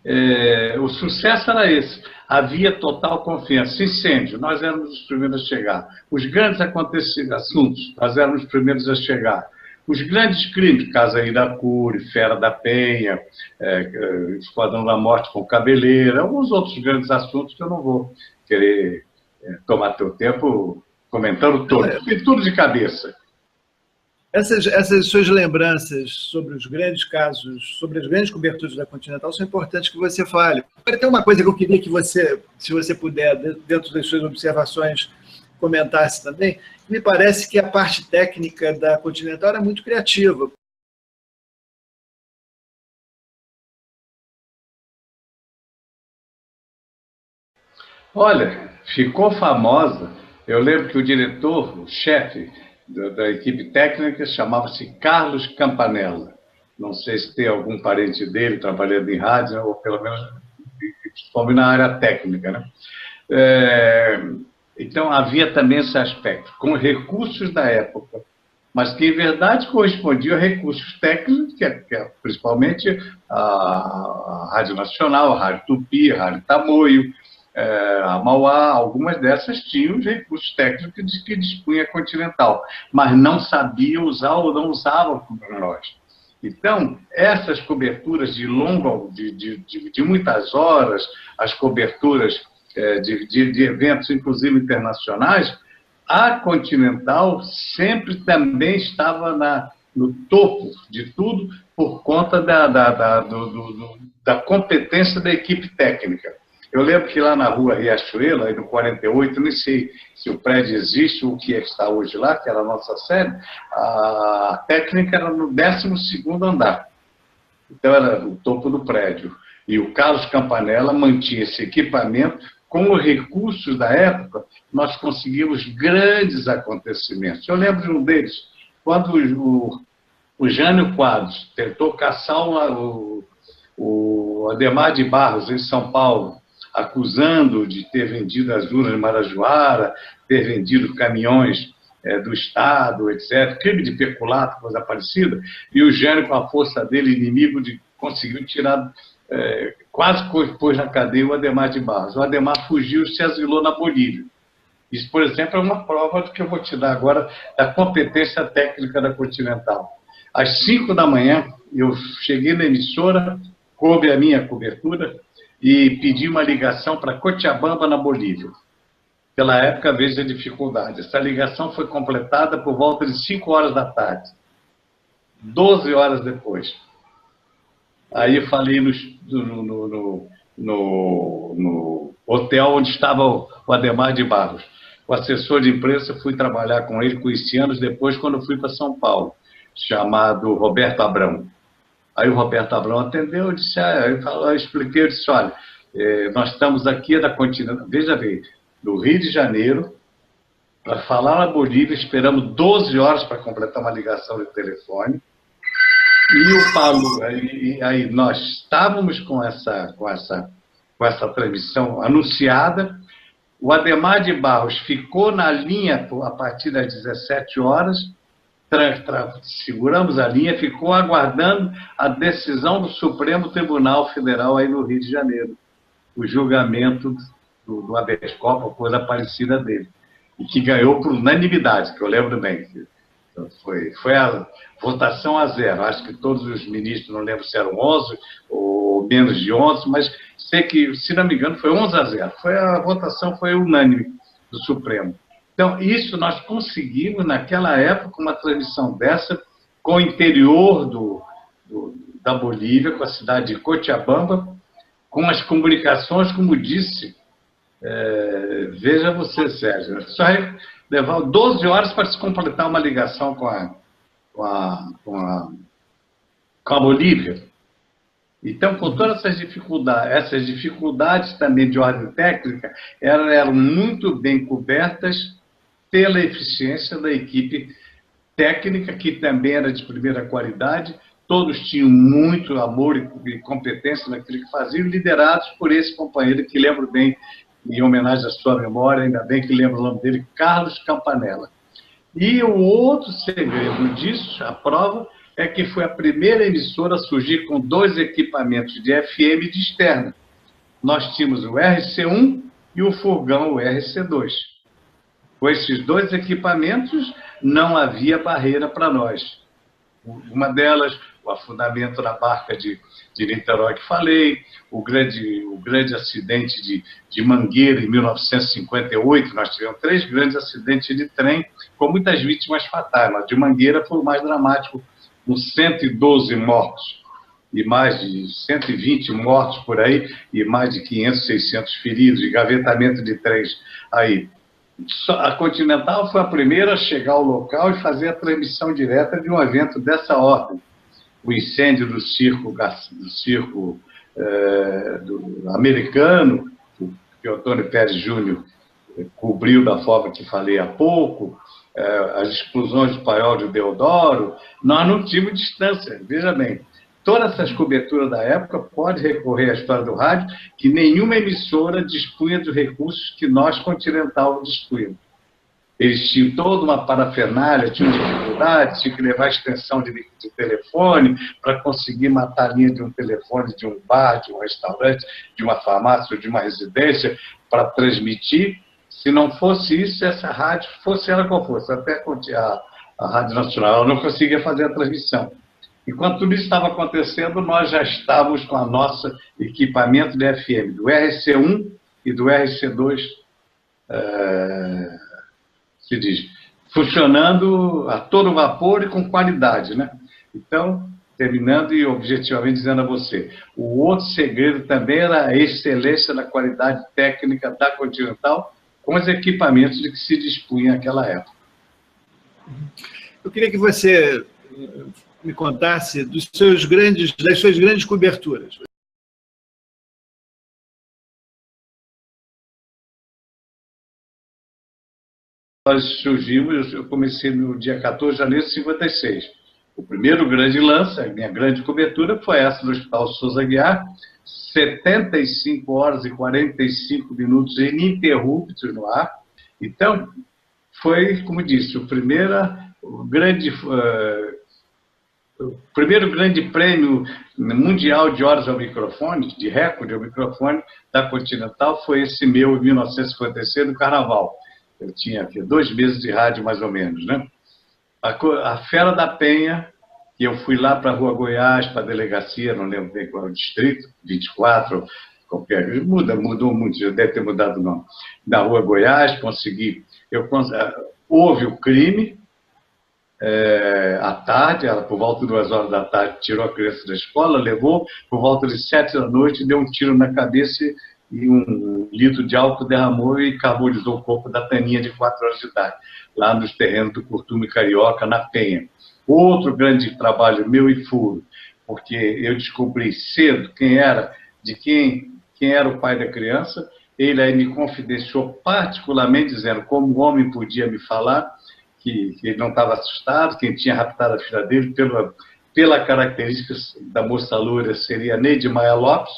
o sucesso era esse. Havia total confiança. Incêndio, nós éramos os primeiros a chegar. Os grandes assuntos, nós éramos os primeiros a chegar. Os grandes crimes, Casa Iracuri, Fera da Penha, Esquadrão da Morte com Cabeleira, alguns outros grandes assuntos que eu não vou querer tomar teu tempo comentando todos. Fui tudo de cabeça. Essas suas lembranças sobre os grandes casos, sobre as grandes coberturas da Continental, são importantes que você fale. Tem uma coisa que eu queria que você, se você puder, dentro das suas observações, comentasse também. Me parece que a parte técnica da Continental era muito criativa. Olha, ficou famosa. Eu lembro que o diretor, o chefe da equipe técnica, chamava-se Carlos Campanella. Não sei se tem algum parente dele trabalhando em rádio, ou pelo menos principalmente na área técnica, né? Então havia também esse aspecto, com recursos da época, mas que em verdade correspondiam a recursos técnicos, que é principalmente a Rádio Nacional, a Rádio Tupi, a Rádio Tamoio, a Mauá, algumas dessas tinham os recursos técnicos que dispunha a Continental, mas não sabiam usar ou não usavam para nós. Então, essas coberturas de muitas horas, as coberturas de eventos, inclusive internacionais, a Continental sempre também estava no topo de tudo por conta da competência da equipe técnica. Eu lembro que lá na rua Riachuelo, aí no 48, nem sei se o prédio existe, o que está hoje lá, que era a nossa sede, a técnica era no 12º andar. Então era o topo do prédio. E o Carlos Campanella mantinha esse equipamento. Com os recursos da época, nós conseguimos grandes acontecimentos. Eu lembro de um deles, quando o Jânio Quadros tentou caçar o Adhemar de Barros, em São Paulo, acusando de ter vendido as urnas de Marajoara, ter vendido caminhões do Estado, etc., crime de peculato, coisa parecida, e o Jânio, com a força dele, inimigo, conseguiu tirar, quase pôs na cadeia o Adhemar de Barros. O Adhemar fugiu e se asilou na Bolívia. Isso, por exemplo, é uma prova do que eu vou te dar agora da competência técnica da Continental. Às 5 da manhã, eu cheguei na emissora, coube a minha cobertura, e pedi uma ligação para Cochabamba, na Bolívia. Pela época, vejo a dificuldade. Essa ligação foi completada por volta de 5 horas da tarde. 12 horas depois. Aí eu falei no hotel onde estava o Adhemar de Barros. O assessor de imprensa, fui trabalhar com ele, conheci anos depois, quando fui para São Paulo, chamado Roberto Abrão. Aí o Roberto Abrão atendeu, eu disse, eu expliquei, eu disse, olha, nós estamos aqui da Continental, veja bem, do Rio de Janeiro, para falar na Bolívia, esperamos 12 horas para completar uma ligação de telefone, e o Paulo, aí nós estávamos com essa transmissão anunciada, o Adhemar de Barros ficou na linha a partir das 17 horas, seguramos a linha, ficou aguardando a decisão do Supremo Tribunal Federal aí no Rio de Janeiro, o julgamento do habeas corpus, coisa parecida dele, e que ganhou por unanimidade, que eu lembro bem. Foi a votação a 0. Acho que todos os ministros, não lembro se eram 11 ou menos de 11, mas sei que, se não me engano, foi 11 a 0. A votação foi unânime do Supremo. Então, isso nós conseguimos, naquela época, uma transmissão dessa, com o interior da Bolívia, com a cidade de Cochabamba, com as comunicações, como disse, veja você, Sérgio, só levar 12 horas para se completar uma ligação com a Bolívia. Então, com todas essas dificuldades também de ordem técnica, elas eram muito bem cobertas pela eficiência da equipe técnica, que também era de primeira qualidade. Todos tinham muito amor e competência naquilo que faziam, liderados por esse companheiro que lembro bem, em homenagem à sua memória, ainda bem que lembro o nome dele, Carlos Campanella. E o outro segredo disso, a prova, é que foi a primeira emissora a surgir com 2 equipamentos de FM de externa. Nós tínhamos o RC1 e o furgão, o RC2. Com esses 2 equipamentos, não havia barreira para nós. Uma delas, o afundamento na barca de Niterói que falei, o grande acidente de Mangueira em 1958, nós tivemos 3 grandes acidentes de trem com muitas vítimas fatais, mas de Mangueira foi o mais dramático, com 112 mortos e mais de 120 mortos por aí e mais de 500, 600 feridos, engavetamento de trens aí. A Continental foi a primeira a chegar ao local e fazer a transmissão direta de um evento dessa ordem. O incêndio do circo americano, que o Antônio Pérez Júnior cobriu da forma que falei há pouco, as explosões do Paiol de Deodoro, nós não tínhamos distância, veja bem. Todas essas coberturas da época pode recorrer à história do rádio, que nenhuma emissora dispunha dos recursos que nós, Continental, dispunhamos. Eles tinham toda uma parafernália, tinham dificuldades, tinham que levar a extensão de telefone para conseguir matar a linha de um telefone, de um bar, de um restaurante, de uma farmácia ou de uma residência para transmitir. Se não fosse isso, essa rádio, fosse ela qual fosse, até a Rádio Nacional, ela não conseguia fazer a transmissão. Enquanto tudo isso estava acontecendo, nós já estávamos com a nossa equipamento de FM, do RC1 e do RC2, se diz, funcionando a todo vapor e com qualidade, né? Então, terminando e objetivamente dizendo a você, o outro segredo também era a excelência da qualidade técnica da Continental com os equipamentos de que se dispunha naquela época. Eu queria que você me contasse das suas grandes coberturas. Nós surgimos, eu comecei no dia 14 de janeiro de 56. O primeiro grande lance, a minha grande cobertura, foi essa do Hospital Souza Aguiar, 75 horas e 45 minutos ininterruptos no ar. Então, foi, como disse, o primeiro grande prêmio mundial de horas ao microfone, de recorde ao microfone, da Continental, foi esse meu, em 1956, no Carnaval. Eu tinha aqui 2 meses de rádio, mais ou menos, né? A Fera da Penha, que eu fui lá para a Rua Goiás, para a delegacia, não lembro bem qual é o distrito, 24, qualquer... Mudou muito, já deve ter mudado o nome. Da Rua Goiás, consegui... Houve o crime, à tarde, ela por volta de 2 horas da tarde tirou a criança da escola, levou, por volta de 7 da noite, deu um tiro na cabeça e 1 litro de álcool derramou e carbonizou o corpo da Taninha de 4 anos de idade, lá nos terrenos do Curtume Carioca, na Penha. Outro grande trabalho meu e furo, porque eu descobri cedo quem era o pai da criança, ele aí me confidenciou particularmente, dizendo como o homem podia me falar, que ele não estava assustado, quem tinha raptado a filha dele, pela característica da moça loura, seria Neide Maia Lopes,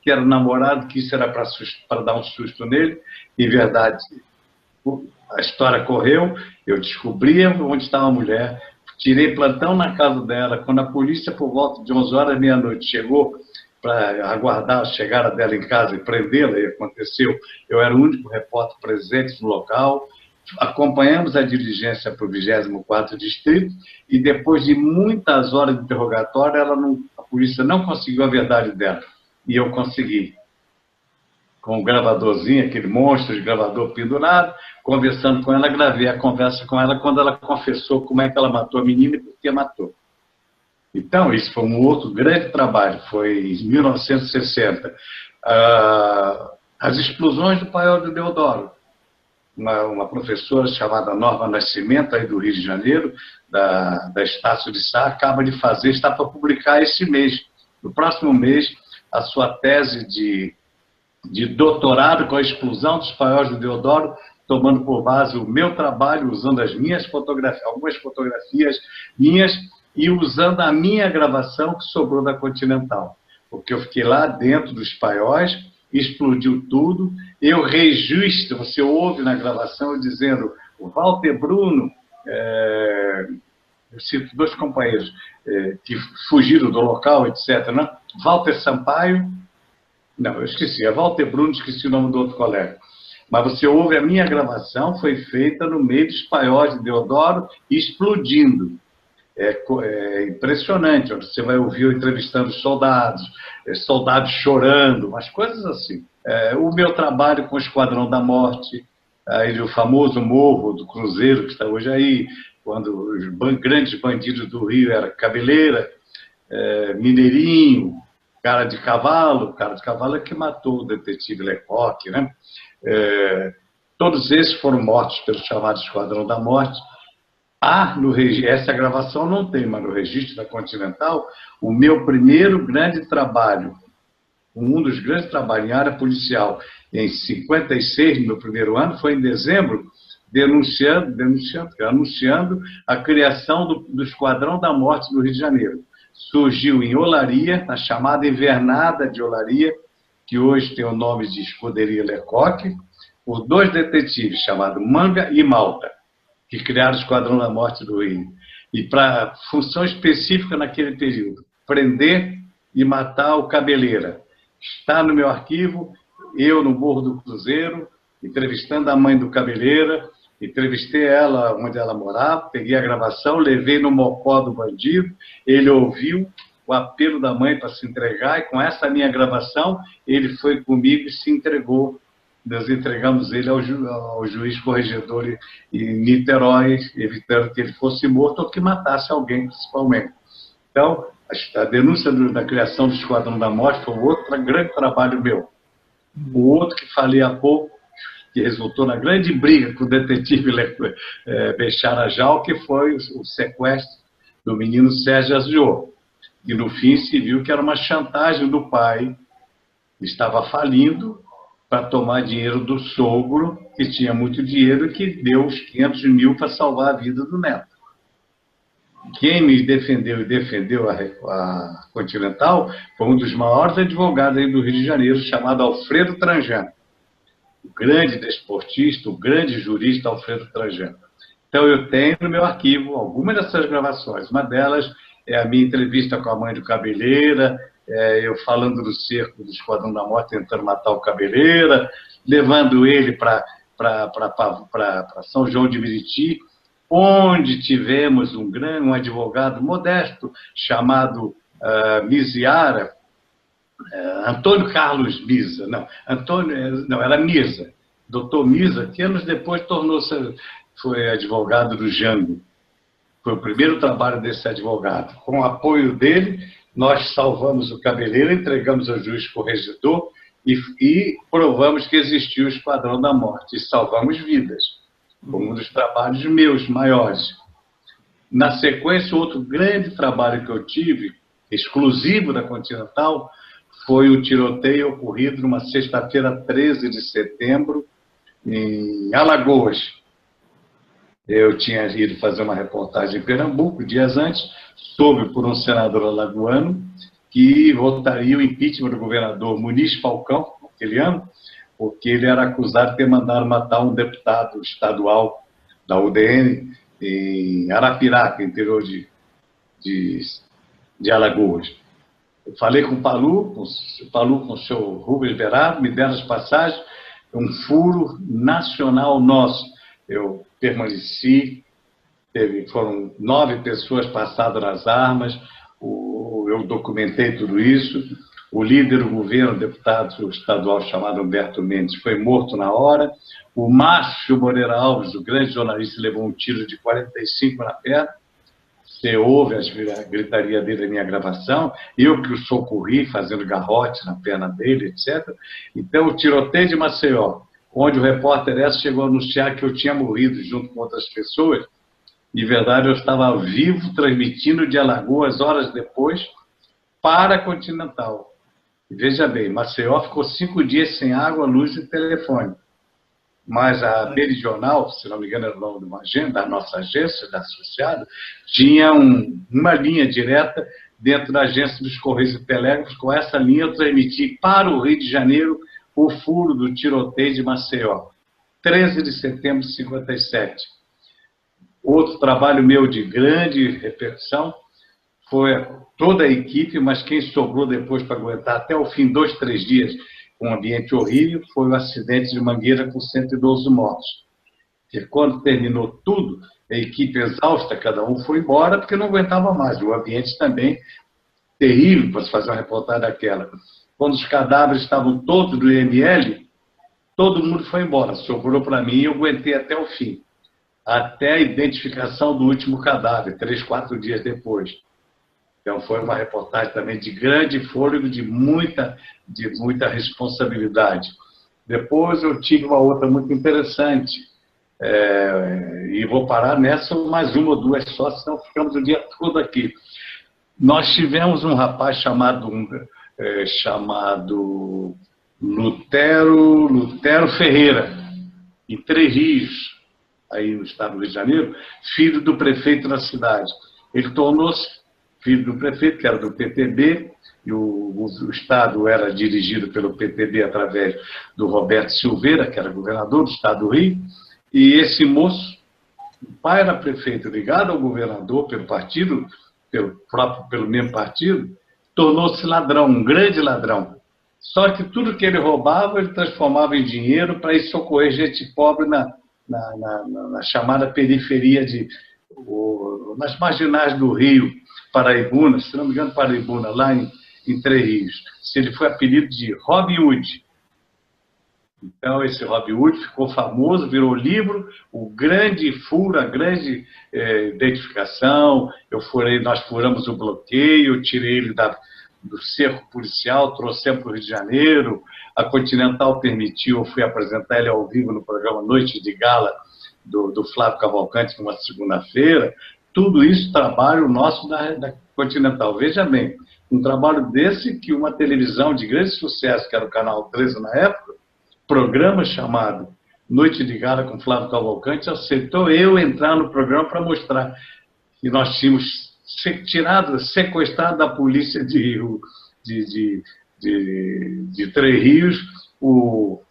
que era namorado, que isso era para dar um susto nele, e verdade, a história correu, eu descobri onde estava a mulher, tirei plantão na casa dela, quando a polícia, por volta de 11 horas, meia-noite, chegou para aguardar a chegada dela em casa e prendê-la, e aconteceu, eu era o único repórter presente no local, acompanhamos a diligência para o 24º Distrito, e depois de muitas horas de interrogatório, a polícia não conseguiu a verdade dela. E eu consegui, com o gravadorzinho, aquele monstro de gravador pendurado, conversando com ela, gravei a conversa com ela quando ela confessou como é que ela matou a menina e por que matou. Então, isso foi um outro grande trabalho, foi em 1960. As explosões do Paiol de Deodoro. Uma professora chamada Norma Nascimento, aí do Rio de Janeiro, da Estácio de Sá, acaba de fazer, está para publicar esse mês, no próximo mês, a sua tese de doutorado com a explosão dos Paióis de Deodoro tomando por base o meu trabalho, usando as minhas fotografias, algumas fotografias minhas, e usando a minha gravação que sobrou da Continental. Porque eu fiquei lá dentro dos paióis, explodiu tudo, eu registro, você ouve na gravação dizendo, o Walter Bruno, eu cito 2 companheiros que fugiram do local, etc., né? Walter Sampaio, não, eu esqueci, é Walter Bruno, esqueci o nome do outro colega. Mas você ouve a minha gravação, foi feita no meio dos paióis de Deodoro, explodindo. É impressionante, você vai ouvir eu entrevistando soldados, soldados chorando, umas coisas assim. O meu trabalho com o Esquadrão da Morte, aí, o famoso Morro do Cruzeiro, que está hoje aí, quando os grandes bandidos do Rio eram Cabeleira, Mineirinho, Cara de Cavalo é que matou o detetive Lecoq, né? Todos esses foram mortos pelo chamado Esquadrão da Morte. Essa gravação não tem, mas no registro da Continental, o meu primeiro grande trabalho, um dos grandes trabalhos em área policial, em 56, no meu primeiro ano, foi em dezembro, anunciando a criação do Esquadrão da Morte do Rio de Janeiro. Surgiu em Olaria, na chamada Invernada de Olaria, que hoje tem o nome de Escuderia Lecoq, por 2 detetives chamados Manga e Malta, que criaram o Esquadrão da Morte do Rio. E para função específica naquele período, prender e matar o Cabeleira. Está no meu arquivo, eu no Morro do Cruzeiro, entrevistando a mãe do Cabeleira, entrevistei ela onde ela morava, peguei a gravação, levei no mocó do bandido, ele ouviu o apelo da mãe para se entregar, e com essa minha gravação, ele foi comigo e se entregou. Nós entregamos ele ao juiz corregedor em Niterói, evitando que ele fosse morto ou que matasse alguém, principalmente. Então, a denúncia da criação do Esquadrão da Morte foi outro grande trabalho meu. O outro que falei há pouco, que resultou na grande briga com o detetive Bechara-Jal, que foi o sequestro do menino Sérgio Aziot. E no fim se viu que era uma chantagem do pai, que estava falindo, para tomar dinheiro do sogro, que tinha muito dinheiro e que deu os 500 mil para salvar a vida do neto. Quem me defendeu e defendeu a Continental foi um dos maiores advogados aí do Rio de Janeiro, chamado Alfredo Trajano. O grande desportista, o grande jurista Alfredo Trajano. Então eu tenho no meu arquivo algumas dessas gravações. Uma delas é a minha entrevista com a mãe do Cabeleira, eu falando do cerco do Esquadrão da Morte, tentando matar o Cabeleira, levando ele para São João de Meriti, onde tivemos um advogado modesto chamado Miziara, Antônio Carlos Misa, era Misa, doutor Misa, que anos depois foi advogado do Jango. Foi o primeiro trabalho desse advogado. Com o apoio dele, nós salvamos o Cabeleira, entregamos ao juiz corregedor e provamos que existiu o Esquadrão da Morte e salvamos vidas. Foi um dos trabalhos meus maiores. Na sequência, outro grande trabalho que eu tive, exclusivo da Continental, foi o tiroteio ocorrido numa sexta-feira, 13 de setembro, em Alagoas. Eu tinha ido fazer uma reportagem em Pernambuco, dias antes, soube por um senador alagoano que votaria o impeachment do governador Muniz Falcão, aquele ano, porque ele era acusado de ter mandado matar um deputado estadual da UDN em Arapiraca, interior de Alagoas. Eu falei com o Palu com o seu Rubens Berardo, me deram as passagens, um furo nacional nosso. Eu permaneci, foram 9 pessoas passadas nas armas, eu documentei tudo isso. O líder do governo, o deputado estadual chamado Humberto Mendes, foi morto na hora. O Márcio Moreira Alves, o grande jornalista, levou um tiro de 45 na perna. Você ouve a gritaria dele na minha gravação, eu que o socorri fazendo garrote na perna dele, etc. Então, o tiroteio de Maceió, onde o repórter essa chegou a anunciar que eu tinha morrido junto com outras pessoas, de verdade eu estava vivo, transmitindo de Alagoas horas depois para a Continental. E veja bem, Maceió ficou 5 dias sem água, luz e telefone. mas a Meridional, se não me engano era o nome de uma agência, da nossa agência, da associada, tinha uma linha direta dentro da agência dos Correios e Telégrafos. Com essa linha eu transmiti para o Rio de Janeiro o furo do tiroteio de Maceió, 13 de setembro de 57. Outro trabalho meu de grande repercussão foi toda a equipe, mas quem sobrou depois para aguentar até o fim, 2, 3 dias, um ambiente horrível, foi o acidente de Mangueira com 112 mortos. E quando terminou tudo, a equipe exausta, cada um foi embora porque não aguentava mais. O ambiente também terrível para se fazer uma reportagem daquela. Quando os cadáveres estavam todos do IML, todo mundo foi embora. Sobrou para mim e eu aguentei até o fim. Até a identificação do último cadáver, 3, 4 dias depois. Então foi uma reportagem também de grande fôlego, de muita responsabilidade. Depois eu tive uma outra muito interessante, e vou parar nessa mais uma ou duas só, senão ficamos o dia todo aqui. Nós tivemos um rapaz chamado Lutero Ferreira, em Três Rios, aí no estado do Rio de Janeiro, filho do prefeito da cidade. Ele tornou-se filho do prefeito, que era do PTB, e o estado era dirigido pelo PTB através do Roberto Silveira, que era governador do estado do Rio, e esse moço, o pai era prefeito ligado ao governador pelo partido, pelo mesmo partido, tornou-se ladrão, um grande ladrão. Só que tudo que ele roubava, ele transformava em dinheiro para ir socorrer gente pobre na chamada periferia, nas marginais do Rio, Paraibuna, se não me engano, Paraibuna, lá em Três Rios. Ele foi apelido de Robin Hood. Então, esse Robin Hood ficou famoso, virou livro, o grande furo, a grande identificação. Nós furamos o bloqueio, eu tirei ele do cerco policial, trouxemos para o Rio de Janeiro, a Continental permitiu, eu fui apresentar ele ao vivo no programa Noite de Gala, do Flávio Cavalcante, numa segunda-feira. Tudo isso, trabalho nosso da Continental. Veja bem, um trabalho desse que uma televisão de grande sucesso, que era o Canal 13 na época, programa chamado Noite de Gala com Flávio Cavalcante, aceitou eu entrar no programa para mostrar que nós tínhamos sequestrado da polícia de Três Rios o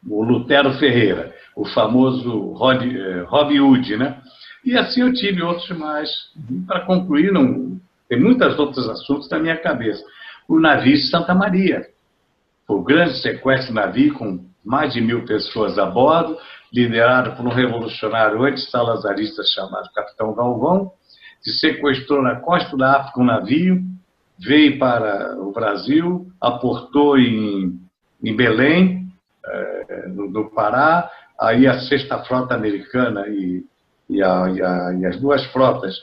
Lutero Ferreira, o famoso Robin Hood, né? E assim eu tive outros mais. Para concluir, tem muitos outros assuntos na minha cabeça. O navio de Santa Maria. O grande sequestro de navio com mais de 1.000 pessoas a bordo, liderado por um revolucionário anti-salazarista chamado Capitão Galvão, que sequestrou na costa da África um navio, veio para o Brasil, aportou em Belém, no Pará, aí a Sexta Frota Americana e as duas frotas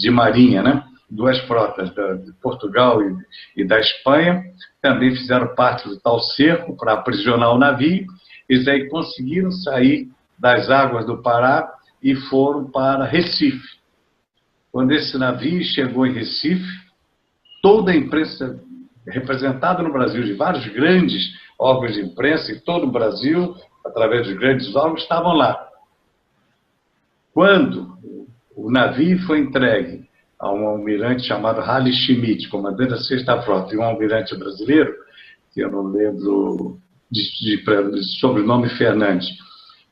de marinha, né? Duas frotas de Portugal e da Espanha, também fizeram parte do tal cerco para aprisionar o navio. Eles aí conseguiram sair das águas do Pará e foram para Recife. Quando esse navio chegou em Recife, toda a imprensa representada no Brasil, de vários grandes órgãos de imprensa em todo o Brasil, através dos grandes órgãos, estavam lá. Quando o navio foi entregue a um almirante chamado Halley Schmidt, comandante da Sexta Frota, e um almirante brasileiro, que eu não lembro de sobrenome Fernandes,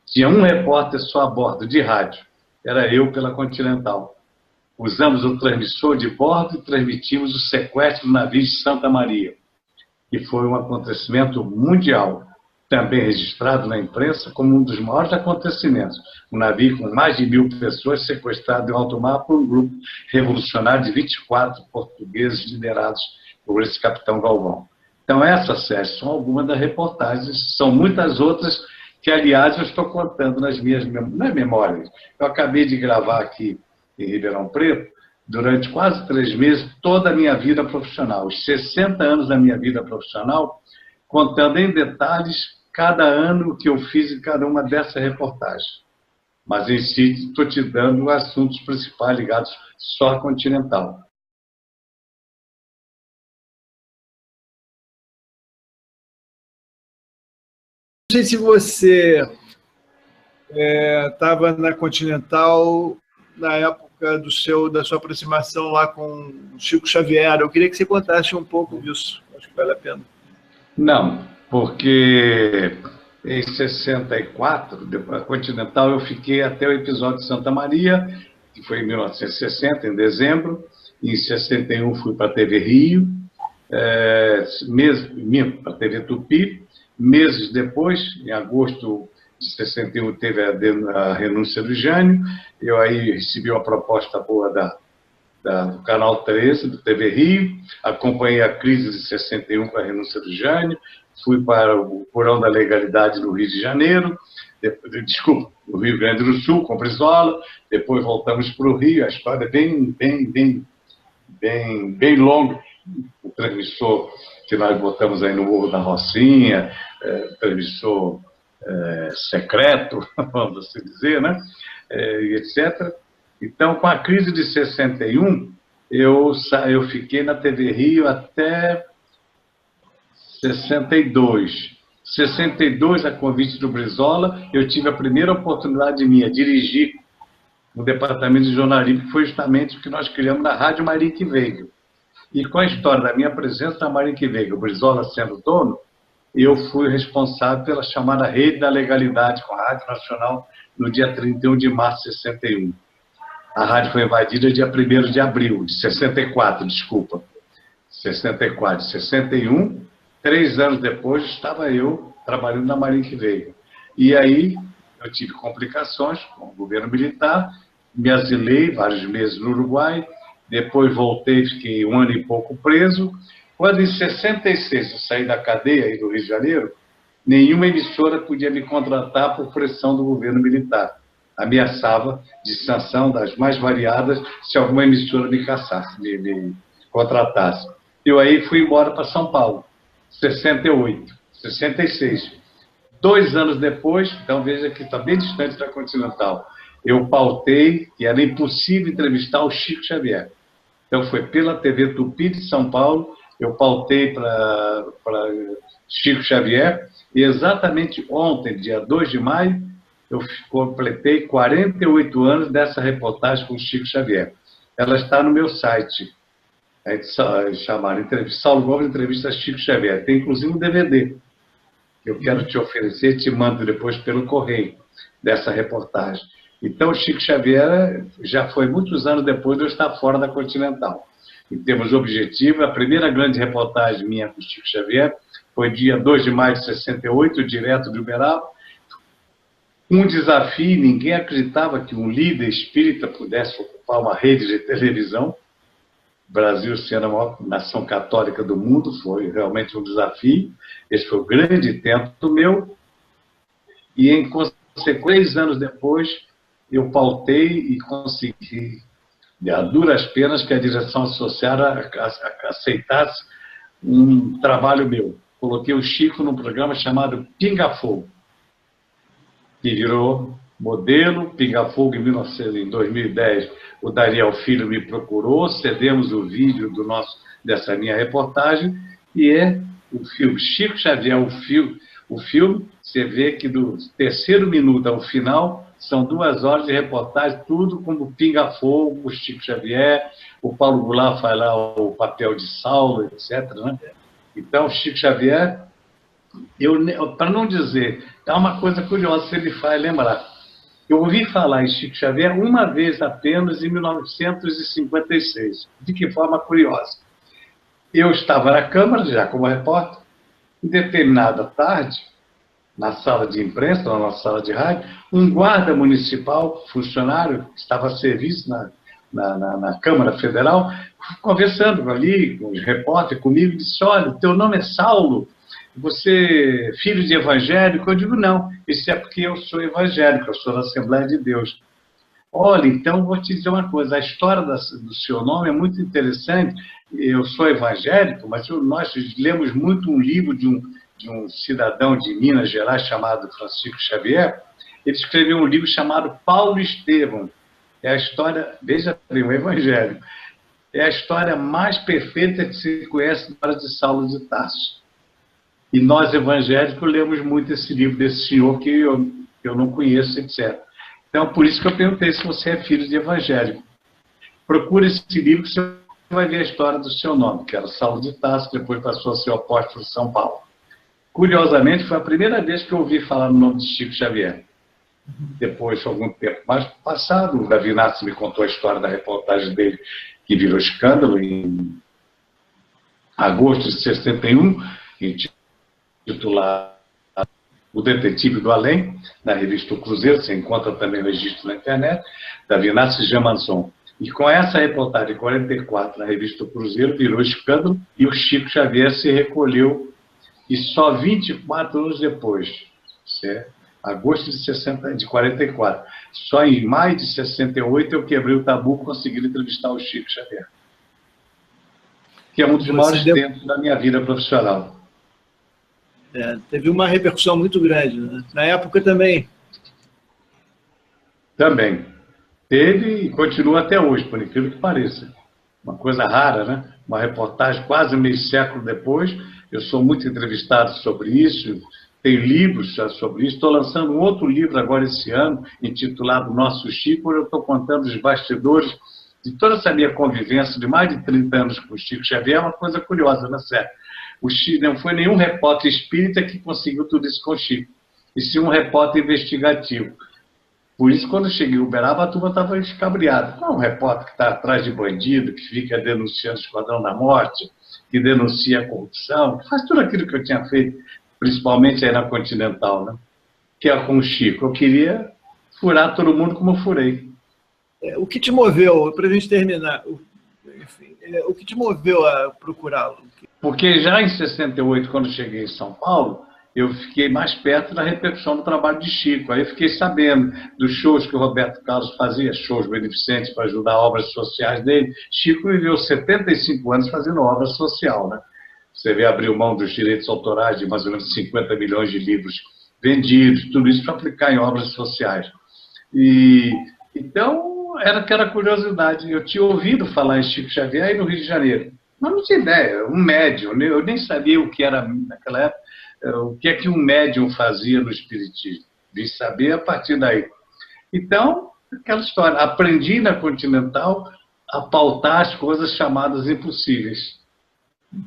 tinha um repórter só a bordo de rádio, era eu pela Continental. Usamos o transmissor de bordo e transmitimos o sequestro do navio de Santa Maria, que foi um acontecimento mundial, também registrado na imprensa como um dos maiores acontecimentos. Um navio com mais de 1.000 pessoas sequestrado em alto mar por um grupo revolucionário de 24 portugueses liderados por esse capitão Galvão. Então, essas séries são algumas das reportagens, são muitas outras que, aliás, eu estou contando nas minhas memórias. Eu acabei de gravar aqui em Ribeirão Preto, durante quase 3 meses, toda a minha vida profissional, os 60 anos da minha vida profissional, contando em detalhes cada ano que eu fiz em cada uma dessas reportagens. Mas, em si, estou te dando assuntos principais ligados só à Continental. sei se você estava na Continental na época da sua aproximação lá com o Chico Xavier. Eu queria que você contasse um pouco disso. Acho que vale a pena. Não, porque em 64, depois da Continental, eu fiquei até o episódio de Santa Maria, que foi em 1960, em dezembro. Em 61 fui para a TV Rio, para a TV Tupi. Meses depois, em agosto de 61, teve a renúncia do Jânio. Eu aí recebi uma proposta boa do Canal 13, do TV Rio, acompanhei a crise de 61 com a renúncia do Jânio, fui para o Porão da Legalidade no Rio de Janeiro, no Rio Grande do Sul, com Brizola, depois voltamos para o Rio, a história é bem longa, o transmissor que nós botamos aí no Morro da Rocinha, transmissor secreto, vamos assim dizer, né? Etc. Então, com a crise de 61, eu fiquei na TV Rio até 62. 62, a convite do Brizola, eu tive a primeira oportunidade minha, dirigir um departamento de jornalismo, que foi justamente o que nós criamos na Rádio Marinque Veiga. E com a história da minha presença na Marinque Veiga, o Brizola sendo dono, eu fui responsável pela chamada Rede da Legalidade com a Rádio Nacional no dia 31 de março de 61. A rádio foi invadida dia 1º de abril, de 64, desculpa. 64, 61, 3 anos depois, estava eu trabalhando na Marinque Veiga. E aí, eu tive complicações com o governo militar, me asilei vários meses no Uruguai, depois voltei, fiquei 1 ano e pouco preso. Quando em 66 eu saí da cadeia aí do Rio de Janeiro, nenhuma emissora podia me contratar por pressão do governo militar. Ameaçava de sanção das mais variadas se alguma emissora me caçasse, me contratasse. Eu aí fui embora para São Paulo, 68, 66. 2 anos depois, então veja que está bem distante da Continental, eu pautei que era impossível entrevistar o Chico Xavier. Então foi pela TV Tupi de São Paulo, eu pautei para Chico Xavier, e exatamente ontem, dia 2 de maio, eu completei 48 anos dessa reportagem com o Chico Xavier. Ela está no meu site. Chamaram Saulo Gomes Entrevista Chico Xavier. Tem inclusive um DVD que eu quero te oferecer, te mando depois pelo correio dessa reportagem. Então, o Chico Xavier já foi muitos anos depois de eu estar fora da Continental. Em termos objetivos, a primeira grande reportagem minha com o Chico Xavier foi dia 2 de maio de 68, direto de Uberaba. Um desafio, ninguém acreditava que um líder espírita pudesse ocupar uma rede de televisão. O Brasil, sendo a maior nação católica do mundo, foi realmente um desafio. Esse foi o grande intento meu. E, em consequência, 3 anos depois, eu pautei e consegui, a duras penas, que a direção associada aceitasse um trabalho meu. Coloquei o Chico num programa chamado Pinga Fogo, que virou modelo. Pinga Fogo, em 2010, o Daniel Filho me procurou, cedemos o vídeo dessa minha reportagem, e é o filme Chico Xavier, o filme, você vê que do 3º minuto ao final, são 2 horas de reportagem, tudo como Pinga Fogo, o Chico Xavier, o Paulo Goulart faz lá o papel de Saulo, etc., né? Então, o Chico Xavier, para não dizer, é uma coisa curiosa que ele faz lembrar. Eu ouvi falar em Chico Xavier uma vez apenas, em 1956. De que forma curiosa. Eu estava na Câmara, já como repórter, em determinada tarde, na sala de imprensa, na nossa sala de rádio, um guarda municipal, funcionário, que estava a serviço na Câmara Federal, conversando ali com os repórteres, comigo, disse: olha, teu nome é Saulo, você é filho de evangélico? Eu digo: não, isso é porque eu sou evangélico, eu sou da Assembleia de Deus. Olha, então vou te dizer uma coisa, a história do seu nome é muito interessante. Eu sou evangélico, mas nós lemos muito um livro de um cidadão de Minas Gerais chamado Francisco Xavier. Ele escreveu um livro chamado Paulo Estevão. É a história, veja bem, o evangelho, é a história mais perfeita que se conhece na hora de Saulo de Tarso. E nós, evangélicos, lemos muito esse livro desse senhor que eu não conheço, etc. Então, por isso que eu perguntei se você é filho de evangélico. Procure esse livro que você vai ver a história do seu nome, que era Saulo de Tarso, depois passou a ser o apóstolo de São Paulo. Curiosamente, foi a primeira vez que eu ouvi falar no nome de Chico Xavier. Depois, algum tempo mais passado, o Davi Nassi me contou a história da reportagem dele, que virou escândalo em agosto de 61, intitulado O Detetive do Além, na revista O Cruzeiro, você encontra também o registro na internet, Davi Nassi Jamanson. E com essa reportagem, em 44, na revista O Cruzeiro, virou escândalo e o Chico Xavier se recolheu. E só 24 anos depois, certo? Agosto de 44, só em maio de 68 eu quebrei o tabu e consegui entrevistar o Chico Xavier, que é um dos maiores tempos da minha vida profissional. Teve uma repercussão muito grande, né? Na época também. Também. Teve e continua até hoje, por incrível que pareça. Uma coisa rara, né? Uma reportagem quase meio século depois. Eu sou muito entrevistado sobre isso, tenho livros sobre isso. Estou lançando um outro livro agora esse ano, intitulado Nosso Chico, onde eu estou contando os bastidores de toda essa minha convivência de mais de 30 anos com o Chico Xavier. É uma coisa curiosa, né, sério? O Chico não foi nenhum repórter espírita que conseguiu tudo isso com o Chico, e sim um repórter investigativo. Por isso, quando eu cheguei em Uberaba, a turma estava escabriada. Não, um repórter que está atrás de bandido, que fica denunciando o Esquadrão da Morte, que denuncia a corrupção, que faz tudo aquilo que eu tinha feito, principalmente aí na Continental, né? Que é com o Chico. Eu queria furar todo mundo como eu furei. O que te moveu, para a gente terminar, enfim, o que te moveu a procurá-lo? Porque já em 68, quando cheguei em São Paulo, eu fiquei mais perto da repercussão do trabalho de Chico. Aí eu fiquei sabendo dos shows que o Roberto Carlos fazia, shows beneficentes para ajudar obras sociais dele. Chico viveu 75 anos fazendo obra social, né? Você vê, abriu mão dos direitos autorais de mais ou menos 50 milhões de livros vendidos, tudo isso para aplicar em obras sociais. E então, era aquela curiosidade. Eu tinha ouvido falar em Chico Xavier aí no Rio de Janeiro, mas não tinha ideia, um médium. Eu nem sabia o que era, naquela época, o que é que um médium fazia no espiritismo. Vim saber a partir daí. Então, aquela história. Aprendi na Continental a pautar as coisas chamadas impossíveis.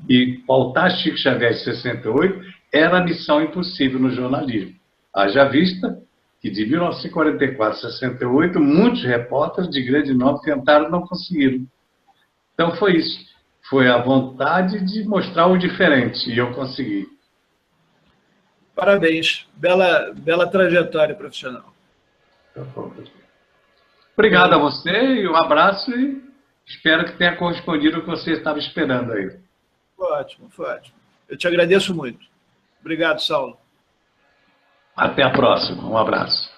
E pautar Chico Xavier de 68 era a missão impossível no jornalismo. Haja vista que de 1944 a 68, muitos repórteres de grande nome tentaram e não conseguiram. Então foi isso. Foi a vontade de mostrar o diferente, e eu consegui. Parabéns. Bela trajetória profissional. Obrigado a você, e um abraço, e espero que tenha correspondido o que você estava esperando aí. Foi ótimo, foi ótimo. Eu te agradeço muito. Obrigado, Saulo. Até a próxima. Um abraço.